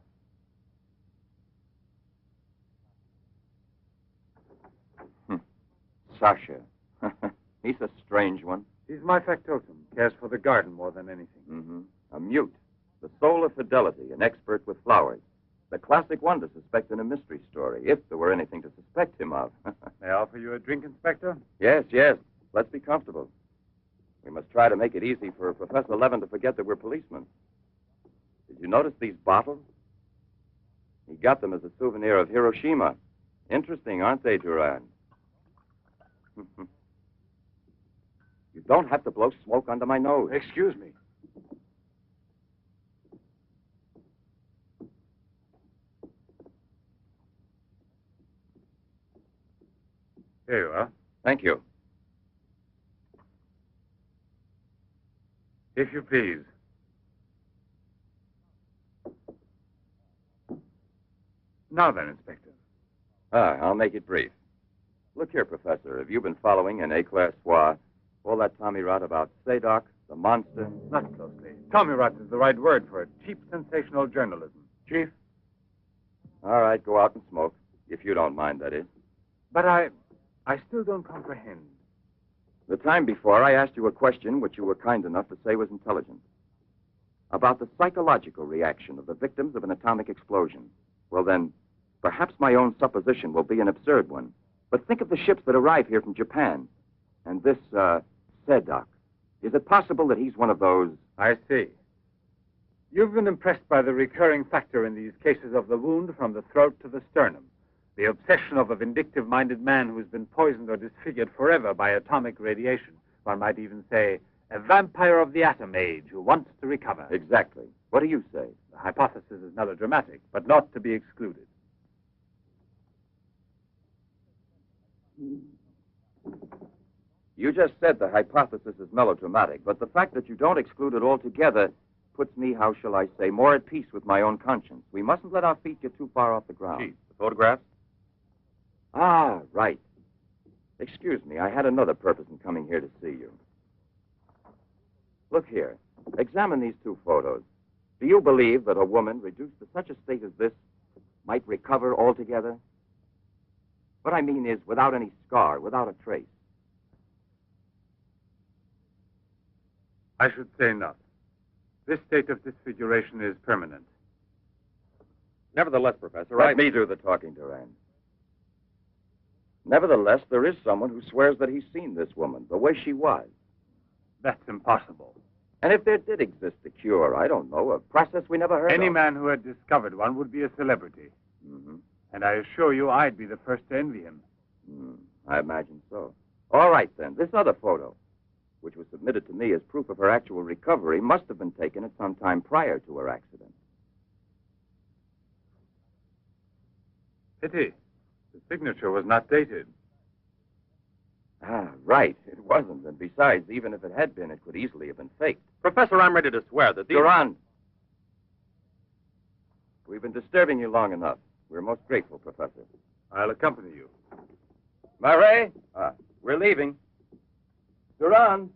S1: Sasha. He's a strange one.
S5: He's my factotum. Cares for the garden more than anything.
S1: Mm-hmm. A mute. The soul of fidelity, an expert with flowers. The classic one to suspect in a mystery story, if there were anything to suspect him of.
S5: May I offer you a drink, Inspector?
S1: Yes, yes. Let's be comfortable. We must try to make it easy for Professor Levin to forget that we're policemen. Did you notice these bottles? He got them as a souvenir of Hiroshima.
S12: Interesting, aren't they, Duran? You don't have to blow smoke under my nose.
S5: Excuse me. Here you are.
S12: Thank you.
S5: If you please. Now then, Inspector.
S12: I'll make it brief. Look here, Professor. Have you been following in Éclair Soir all that Tommy rot about Sadok, the monster?
S5: Not closely. Tommy rot is the right word for it. Cheap, sensational journalism. Chief?
S12: All right, go out and smoke. If you don't mind, that is.
S5: But I still don't comprehend.
S12: The time before, I asked you a question which you were kind enough to say was intelligent. About the psychological reaction of the victims of an atomic explosion. Well, then, perhaps my own supposition will be an absurd one. But think of the ships that arrive here from Japan. And this, Sadok. Is it possible that he's one of those?
S5: I see. You've been impressed by the recurring factor in these cases of the wound from the throat to the sternum. The obsession of a vindictive-minded man who's been poisoned or disfigured forever by atomic radiation. One might even say, a vampire of the atom age who wants to recover.
S12: Exactly. What do you say?
S5: The hypothesis is melodramatic, but not to be excluded.
S12: You just said the hypothesis is melodramatic, but the fact that you don't exclude it altogether puts me, how shall I say, more at peace with my own conscience. We mustn't let our feet get too far off the ground.
S1: Chief, the photographs?
S12: Ah, right. Excuse me, I had another purpose in coming here to see you. Look here. Examine these two photos. Do you believe that a woman reduced to such a state as this might recover altogether? What I mean is without any scar, without a trace.
S5: I should say not. This state of disfiguration is permanent.
S1: Nevertheless, Professor,
S12: Let me do the talking, Duran. Nevertheless, there is someone who swears that he's seen this woman, the way she was.
S5: That's impossible.
S12: And if there did exist a cure, I don't know, a process we never heard of.
S5: Any man who had discovered one would be a celebrity.
S12: Mm-hmm.
S5: And I assure you I'd be the first to envy him.
S12: I imagine so. All right, then. This other photo, which was submitted to me as proof of her actual recovery, must have been taken at some time prior to her accident.
S5: Pity. The signature was not dated.
S12: Ah, right. It wasn't. And besides, even if it had been, it could easily have been faked.
S1: Professor, I'm ready to swear that these...
S12: Duran! We've been disturbing you long enough. We're most grateful, Professor.
S5: I'll accompany you.
S12: Murray! We're leaving. Duran!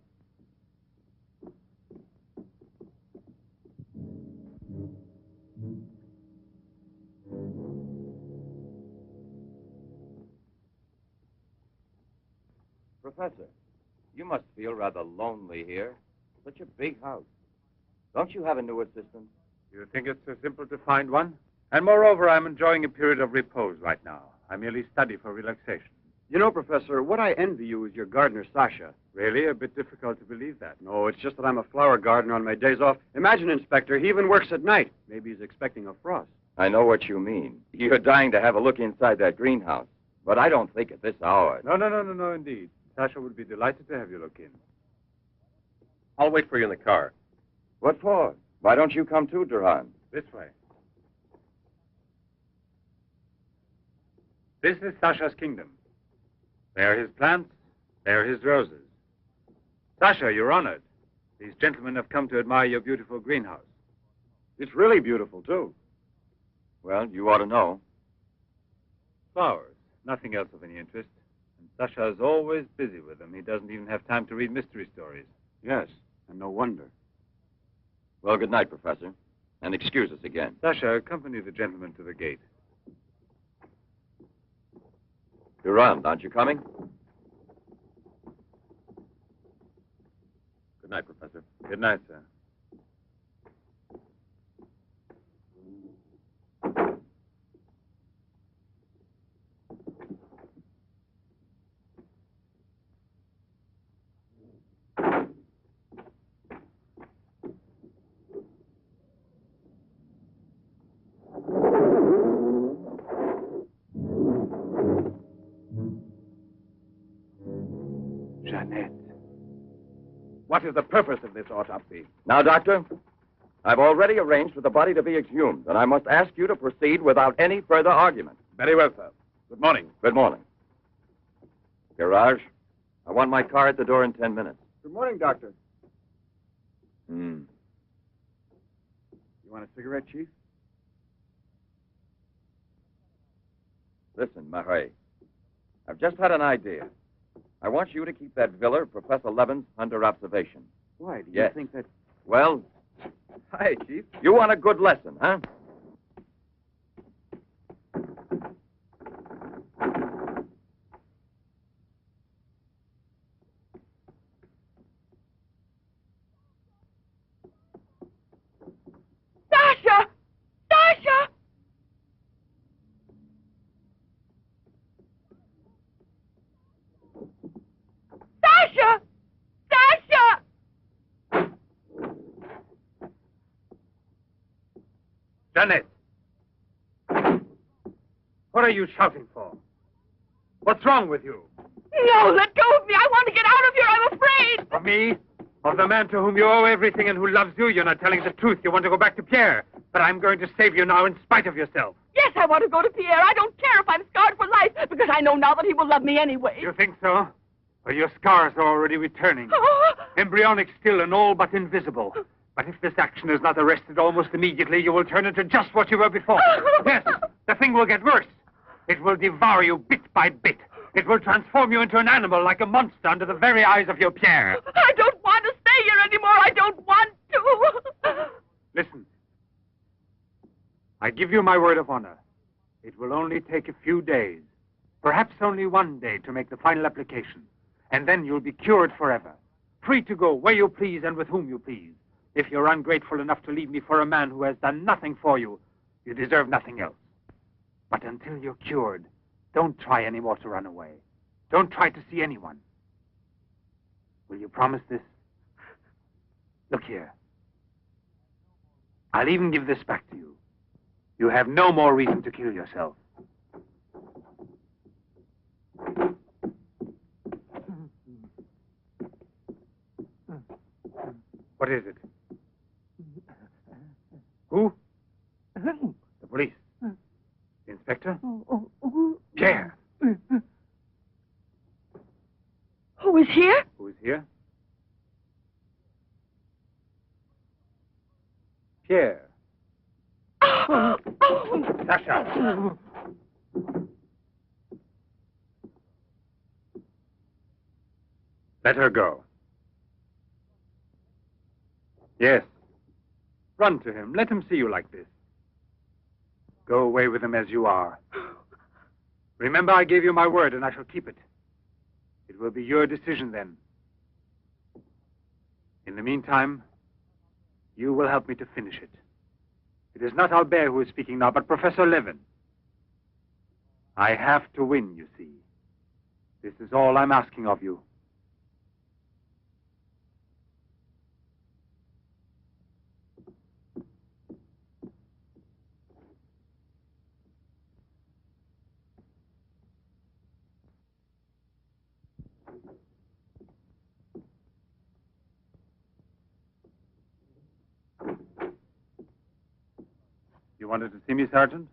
S12: Professor, you must feel rather lonely here. Such a big house. Don't you have a new assistant?
S5: You think it's so simple to find one? And moreover, I'm enjoying a period of repose right now. I merely study for relaxation.
S3: You know, Professor, what I envy you is your gardener, Sasha.
S5: Really? A bit difficult to believe that.
S3: No, it's just that I'm a flower gardener on my days off. Imagine, Inspector, he even works at night. Maybe he's expecting a frost.
S12: I know what you mean. You're dying to have a look inside that greenhouse. But I don't think at this hour.
S5: No, indeed. Sasha would be delighted to have you look in.
S1: I'll wait for you in the car.
S12: What for? Why don't you come too, Duran?
S5: This way. This is Sasha's kingdom. There are his plants, there are his roses. Sasha, you're honored. These gentlemen have come to admire your beautiful greenhouse.
S3: It's really beautiful, too.
S12: Well, you ought to know.
S5: Flowers, nothing else of any interest. And Sasha is always busy with them. He doesn't even have time to read mystery stories.
S3: Yes, and no wonder.
S12: Well, good night, Professor. And excuse us again.
S5: Sasha, accompany the gentleman to the gate.
S12: Duran, aren't you coming?
S1: Good night, Professor.
S5: Good night, sir.
S13: What is the purpose of this autopsy?
S12: Now, Doctor, I've already arranged for the body to be exhumed, and I must ask you to proceed without any further argument.
S13: Very well, sir. Good morning.
S12: Good morning. Garage, I want my car at the door in 10 minutes.
S3: Good morning, Doctor.
S12: Hmm.
S3: You want a cigarette, Chief?
S12: Listen, Marais, I've just had an idea. I want you to keep that villa of Professor Levens under observation.
S3: Why? Do you
S12: Yes.
S3: think that...
S12: Well,
S3: Hi, Chief.
S12: you want a good lesson, huh?
S2: Sasha! Sasha! Sasha! Sasha!
S5: Janet! What are you shouting for? What's wrong with you?
S2: No, let go of me. I want to get out of here. I'm afraid.
S5: Of me? Of the man to whom you owe everything and who loves you? You're not telling the truth. You want to go back to Pierre. But I'm going to save you now in spite of yourself.
S2: Yes, I want to go to Pierre. I don't care if I'm scarred for life, because I know now that he will love me anyway.
S5: You think so? Well, your scars are already returning. Embryonic still and all but invisible. But if this action is not arrested almost immediately, you will turn into just what you were before. Yes, the thing will get worse. It will devour you bit by bit. It will transform you into an animal, like a monster, under the very eyes of your Pierre.
S2: I don't want to stay here anymore. I don't want to.
S5: Listen. I give you my word of honor. It will only take a few days, perhaps only one day, to make the final application. And then you'll be cured forever, free to go where you please and with whom you please. If you're ungrateful enough to leave me for a man who has done nothing for you, you deserve nothing else. But until you're cured, don't try any more to run away. Don't try to see anyone. Will you promise this? Look here. I'll even give this back to you. You have no more reason to kill yourself. What is it? Who? The police. The inspector? Pierre.
S2: Who is here?
S5: Who is here? Pierre. Sasha. Let her go. Yes. Run to him. Let him see you like this. Go away with him as you are. Remember, I gave you my word, and I shall keep it. It will be your decision then. In the meantime, you will help me to finish it. It is not Albert who is speaking now, but Professor Levin. I have to win, you see. This is all I'm asking of you. You wanted to see me, Sergeant?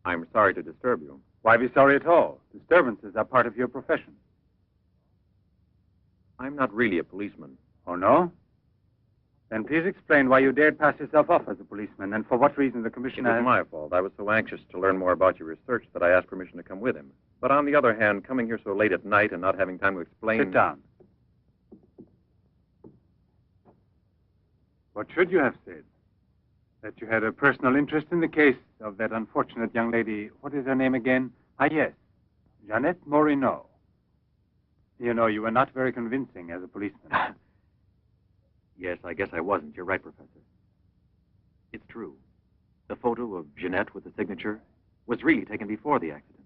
S1: I'm sorry to disturb you.
S5: Why be sorry at all? Disturbances are part of your profession.
S1: I'm not really a policeman.
S5: Oh, no? Then please explain why you dared pass yourself off as a policeman, and for what reason the
S1: It
S5: commissioner...
S1: was my fault. I was so anxious to learn more about your research that I asked permission to come with him. But on the other hand, coming here so late at night and not having time to explain...
S5: Sit down. What should you have said? That you had a personal interest in the case of that unfortunate young lady. What is her name again? Ah, yes. Jeanette Moreno. You know, you were not very convincing as a policeman.
S1: Yes, I guess I wasn't. You're right, Professor. It's true. The photo of Jeanette with the signature was really taken before the accident.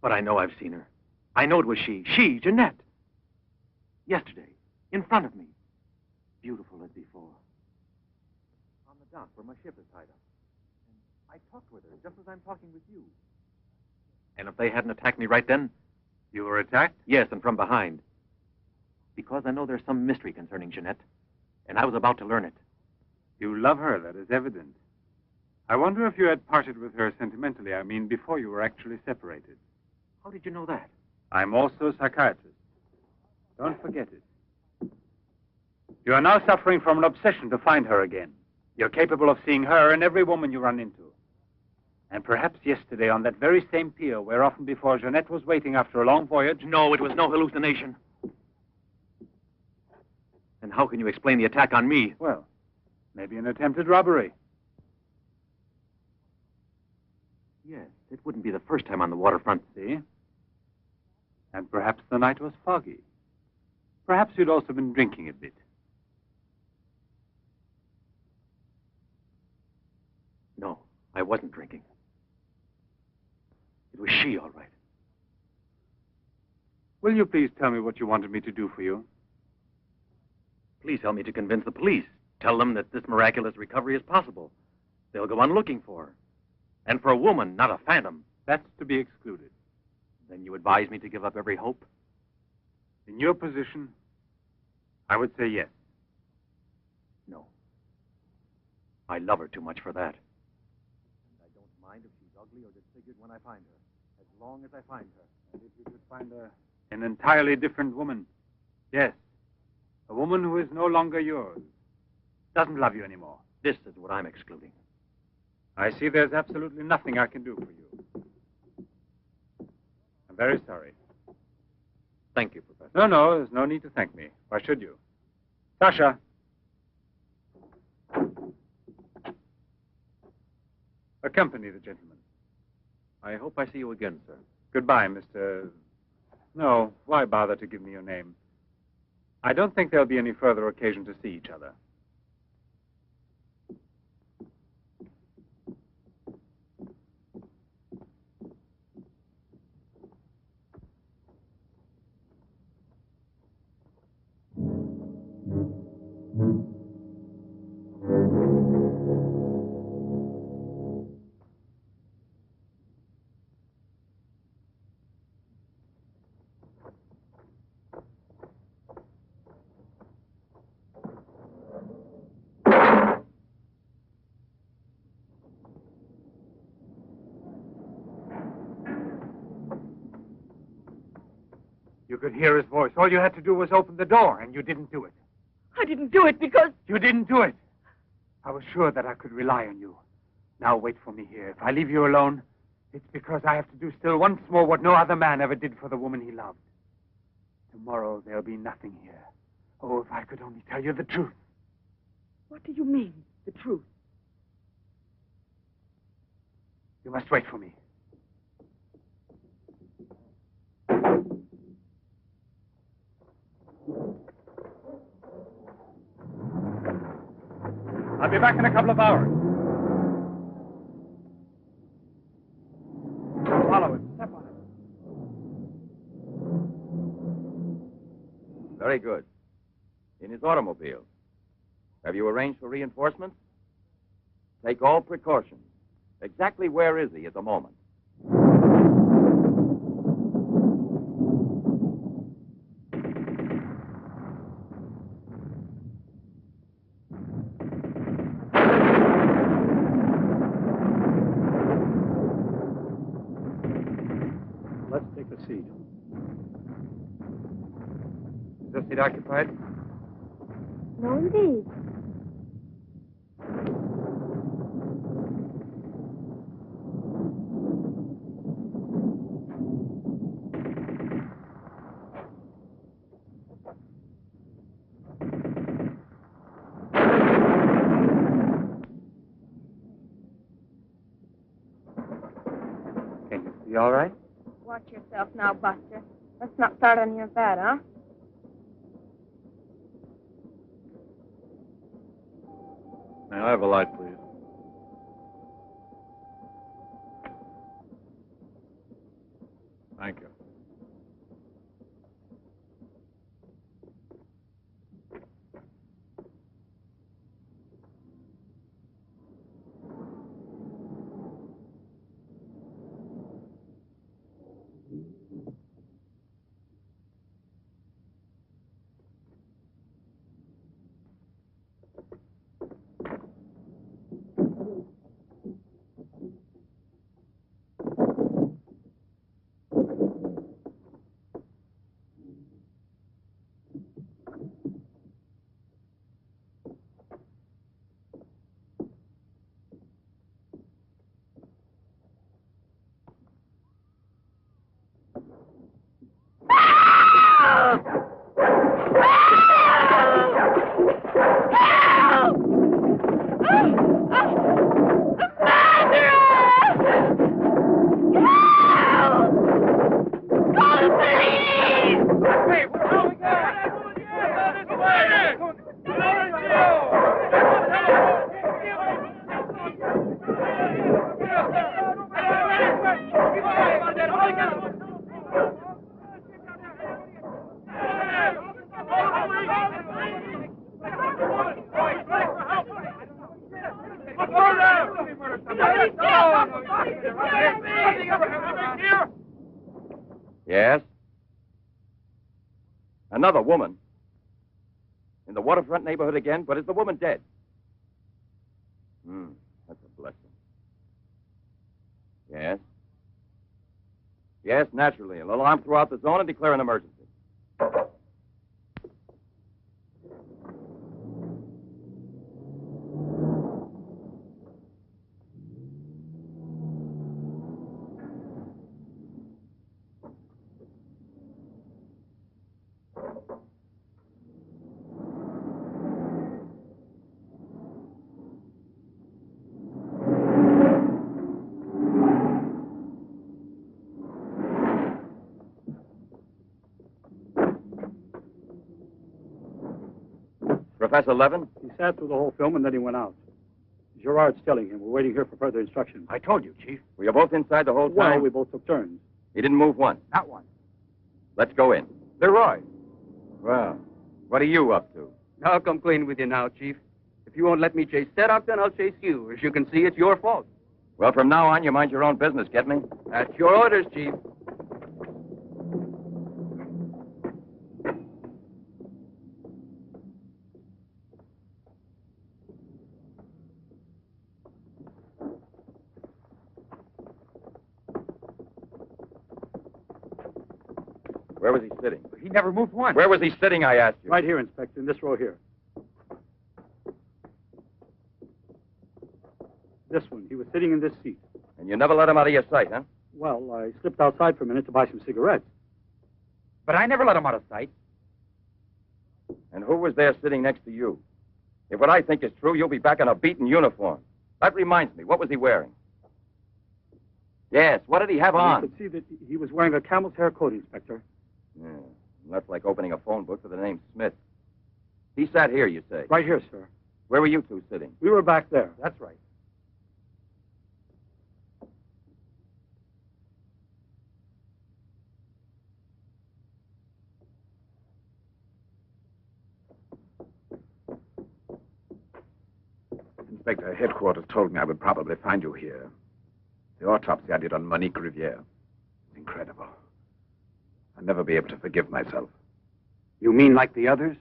S1: But I know I've seen her. I know it was she. She, Jeanette. Yesterday, in front of me. Beautiful as before. On the dock where my ship is tied up. And I talked with her just as I'm talking with you. And if they hadn't attacked me right then...
S5: You were attacked?
S1: Yes, and from behind. Because I know there's some mystery concerning Jeanette, and I was about to learn it.
S5: You love her, that is evident. I wonder if you had parted with her sentimentally, I mean, before you were actually separated.
S1: How did you know that?
S5: I'm also a psychiatrist. Don't forget it. You are now suffering from an obsession to find her again. You're capable of seeing her and every woman you run into. And perhaps yesterday on that very same pier where often before Jeanette was waiting after a long voyage...
S1: No, it was no hallucination. And how can you explain the attack on me?
S5: Well, maybe an attempted robbery.
S1: Yes, it wouldn't be the first time on the waterfront.
S5: See? And perhaps the night was foggy. Perhaps you'd also been drinking a bit.
S1: No, I wasn't drinking. It was she, all right.
S5: Will you please tell me what you wanted me to do for you?
S1: Please help me to convince the police. Tell them that this miraculous recovery is possible. They'll go on looking for her. And for a woman, not a phantom.
S5: That's to be excluded.
S1: Then you advise me to give up every hope?
S5: In your position, I would say yes.
S1: No. I love her too much for that. And I don't mind if she's ugly or disfigured when I find her, as long as I find her.
S5: And if you could find an entirely different woman, yes. A woman who is no longer yours, doesn't love you anymore.
S1: This is what I'm excluding.
S5: I see there's absolutely nothing I can do for you. I'm very sorry.
S1: Thank you, Professor.
S5: No, there's no need to thank me. Why should you? Sasha. Accompany the gentleman.
S1: I hope I see you again, sir.
S5: Goodbye, Mr... No, why bother to give me your name? I don't think there'll be any further occasion to see each other. You could hear his voice. All you had to do was open the door, and you didn't do it.
S2: I didn't do it because...
S5: You didn't do it. I was sure that I could rely on you. Now wait for me here. If I leave you alone, it's because I have to do still once more what no other man ever did for the woman he loved. Tomorrow there'll be nothing here. Oh, if I could only tell you the truth.
S2: What do you mean, the truth?
S5: You must wait for me. I'll be back in a couple of hours. Follow him. Step on it.
S12: Very good. In his automobile. Have you arranged for reinforcements? Take all precautions. Exactly where is he at the moment?
S13: Let's take a seat.
S5: Is this seat occupied?
S9: No, indeed.
S5: Can you see all right?
S9: Watch yourself now, Buster. Let's not start on your bed, huh?
S11: May I have a light, please? Thank you.
S12: Yes? Another woman? In the waterfront neighborhood again? But is the woman dead? That's a blessing. Yes? Yes, naturally. An alarm throughout the zone and declare an emergency. Professor Levin?
S13: He sat through the whole film and then he went out. Gerard's telling him. We're waiting here for further instructions.
S5: I told you, Chief.
S12: Were you both inside the whole time?
S13: Well, we both took turns.
S12: He didn't move once.
S5: Not one.
S12: Let's go in.
S5: Leroy.
S12: Well, what are you up to?
S6: I'll come clean with you now, Chief. If you won't let me chase Sedok, then I'll chase you. As you can see, it's your fault.
S12: Well, from now on, you mind your own business, get me?
S6: That's your orders, Chief.
S12: Where was he sitting?
S5: He never moved once.
S12: Where was he sitting, I asked you?
S13: Right here, Inspector, in this row here. This one. He was sitting in this seat.
S12: And you never let him out of your sight, huh?
S13: Well, I slipped outside for a minute to buy some cigarettes.
S5: But I never let him out of sight.
S12: And who was there sitting next to you? If what I think is true, you'll be back in a beaten uniform. That reminds me, what was he wearing? Yes, what did he have on?
S13: You could see that he was wearing a camel's hair coat, Inspector.
S12: Yeah, that's like opening a phone book with the name Smith. He sat here, you say?
S13: Right here, sir.
S12: Where were you two sitting?
S13: We were back there.
S5: That's right.
S14: Inspector, headquarters told me I would probably find you here. The autopsy I did on Monique Riviere. It's incredible. I'll never be able to forgive myself.
S3: You mean like the others?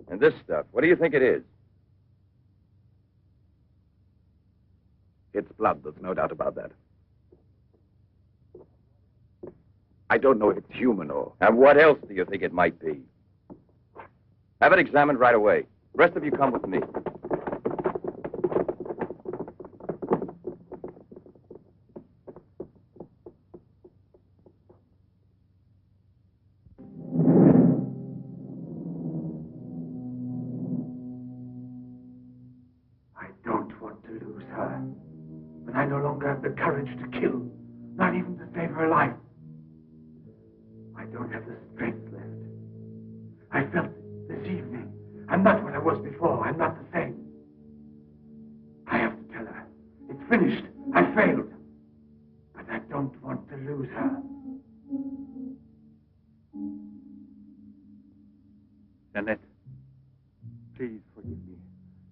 S12: And this stuff, what do you think it is?
S14: It's blood, there's no doubt about that. I don't know if it's human or...
S12: And what else do you think it might be? Have it examined right away. The rest of you come with me.
S5: But I no longer have the courage to kill, not even to save her life. I don't have the strength left. I felt it this evening. I'm not what I was before. I'm not the same. I have to tell her. It's finished. I failed. But I don't want to lose her. Jeanette, please forgive me.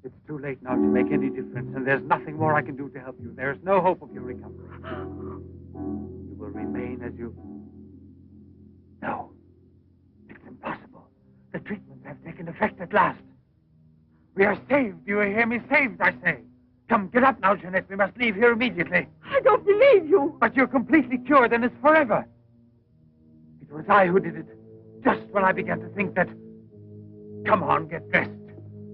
S5: It's too late now to make any difference, and there's nothing more I can do to help you. There's no hope of your recovery. You will remain as you... No. It's impossible. The treatments have taken effect at last. We are saved. Do you hear me? Saved, I say. Come, get up now, Jeanette. We must leave here immediately.
S2: I don't believe you.
S5: But you're completely cured, and it's forever. It was I who did it, just when I began to think that... Come on, get dressed.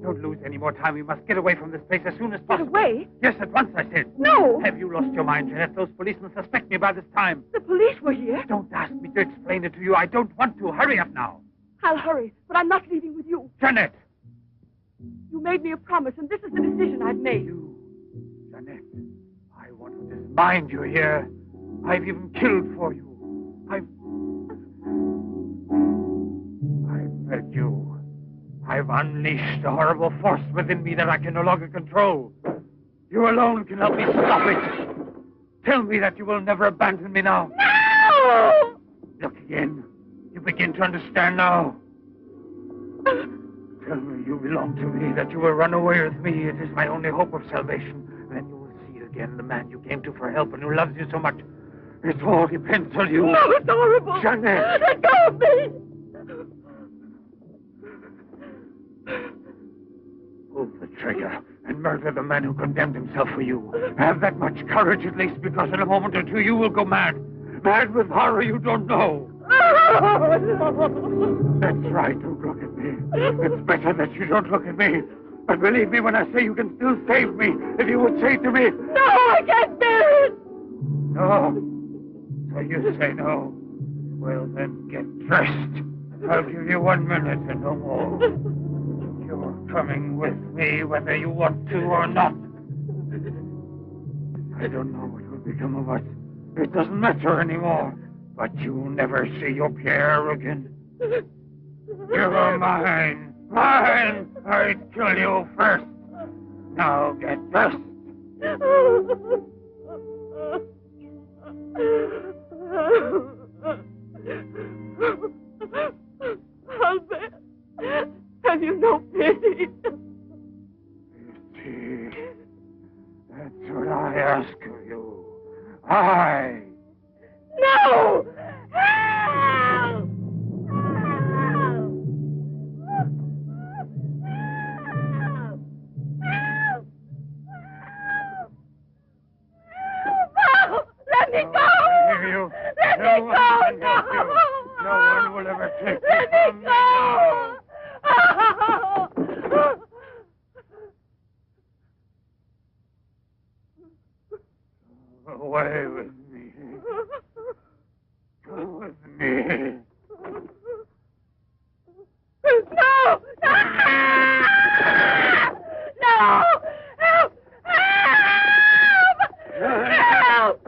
S5: Don't lose any more time. We must get away from this place as soon as possible.
S2: Get away?
S5: Yes, at once, I said.
S2: No.
S5: Have you lost your mind, Jeanette? Those policemen suspect me by this time.
S2: The police were here.
S5: Don't ask me to explain it to you. I don't want to. Hurry up now.
S2: I'll hurry, but I'm not leaving with you.
S5: Jeanette!
S2: You made me a promise, and this is the decision I've made.
S5: You, Jeanette, I want to dismind you here. I've even killed for you. fed you. I've unleashed a horrible force within me that I can no longer control. You alone can help me stop it. Tell me that you will never abandon me now.
S2: No!
S5: Look again. You begin to understand now. Tell me you belong to me, that you will run away with me. It is my only hope of salvation. Then you will see again the man you came to for help and who loves you so much. It all depends on you.
S2: No, it's horrible.
S5: Jeanette.
S2: Let go of me.
S5: Pull the trigger and murder the man who condemned himself for you. Have that much courage at least, because in a moment or two you will go mad. Mad with horror you don't know. That's right, don't look at me. It's better that you don't look at me. But believe me when I say you can still save me, if you would say to me...
S2: No, I can't bear it!
S5: No. So you say no. Well, then get dressed. I'll give you 1 minute and no more. You're coming with me whether you want to or not. I don't know what will become of us. It doesn't matter anymore. But you'll never see your Pierre again. You're mine. Mine! I'd kill you first. Now get dressed.
S2: Albert, have you no pity?
S5: Pity? That's what I ask of you. I...
S2: No! Help! Let me go!
S5: Hear you?
S2: Let me go!
S5: No one will ever take you
S2: Let me
S5: from me now.
S2: go!
S5: Away with me. Go with me.
S2: No! No! No! Help! Help! Help!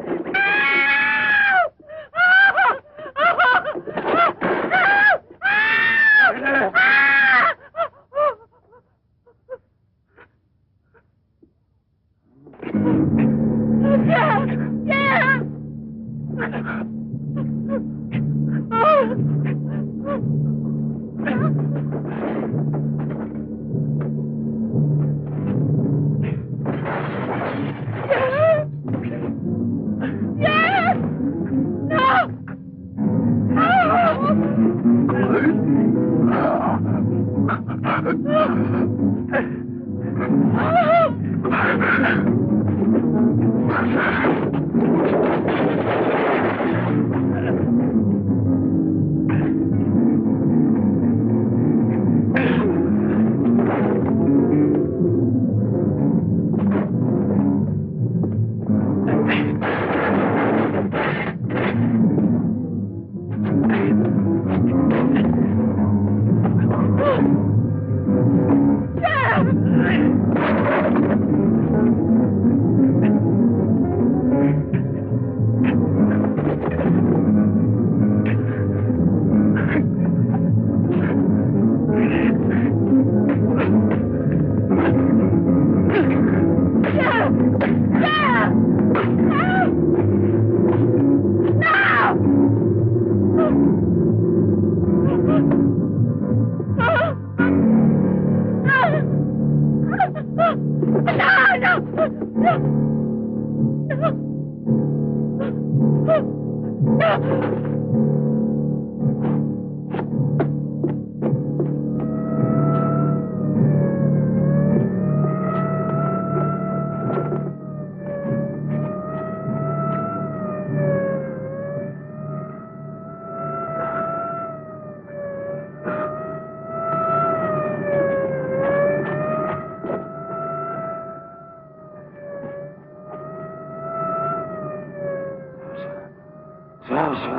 S5: Sasha,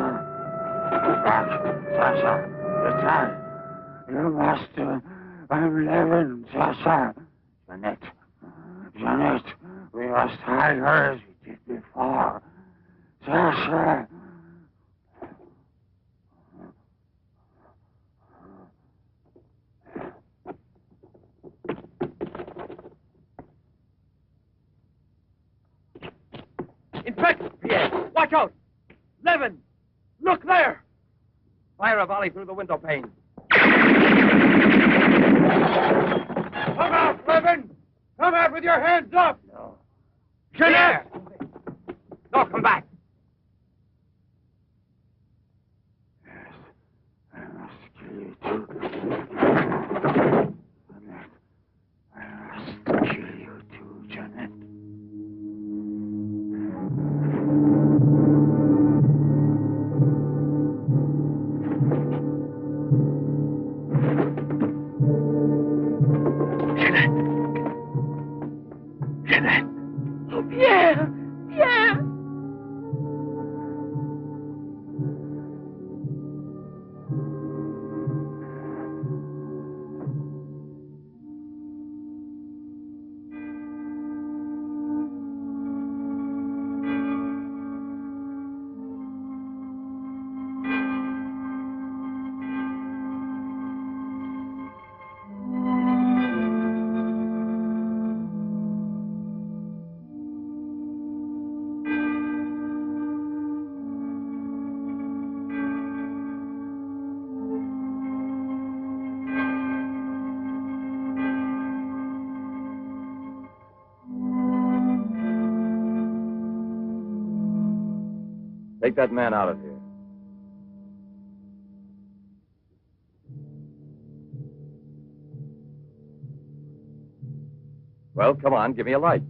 S5: Sasha, your master, I'm Levin, Sasha. Jeanette, we must hide her as we did before. Sasha.
S15: Watch out! Levin! Look there! Fire a volley through the window pane.
S5: Come out, Levin! Come out with your hands up!
S15: No.
S5: Jeanette!
S15: No, come back.
S5: I must kill you too. I must kill you too, Jeanette. Jeanette.
S2: Oh, Pierre! Pierre!
S12: Take that man out of here. Well, come on, give me a light.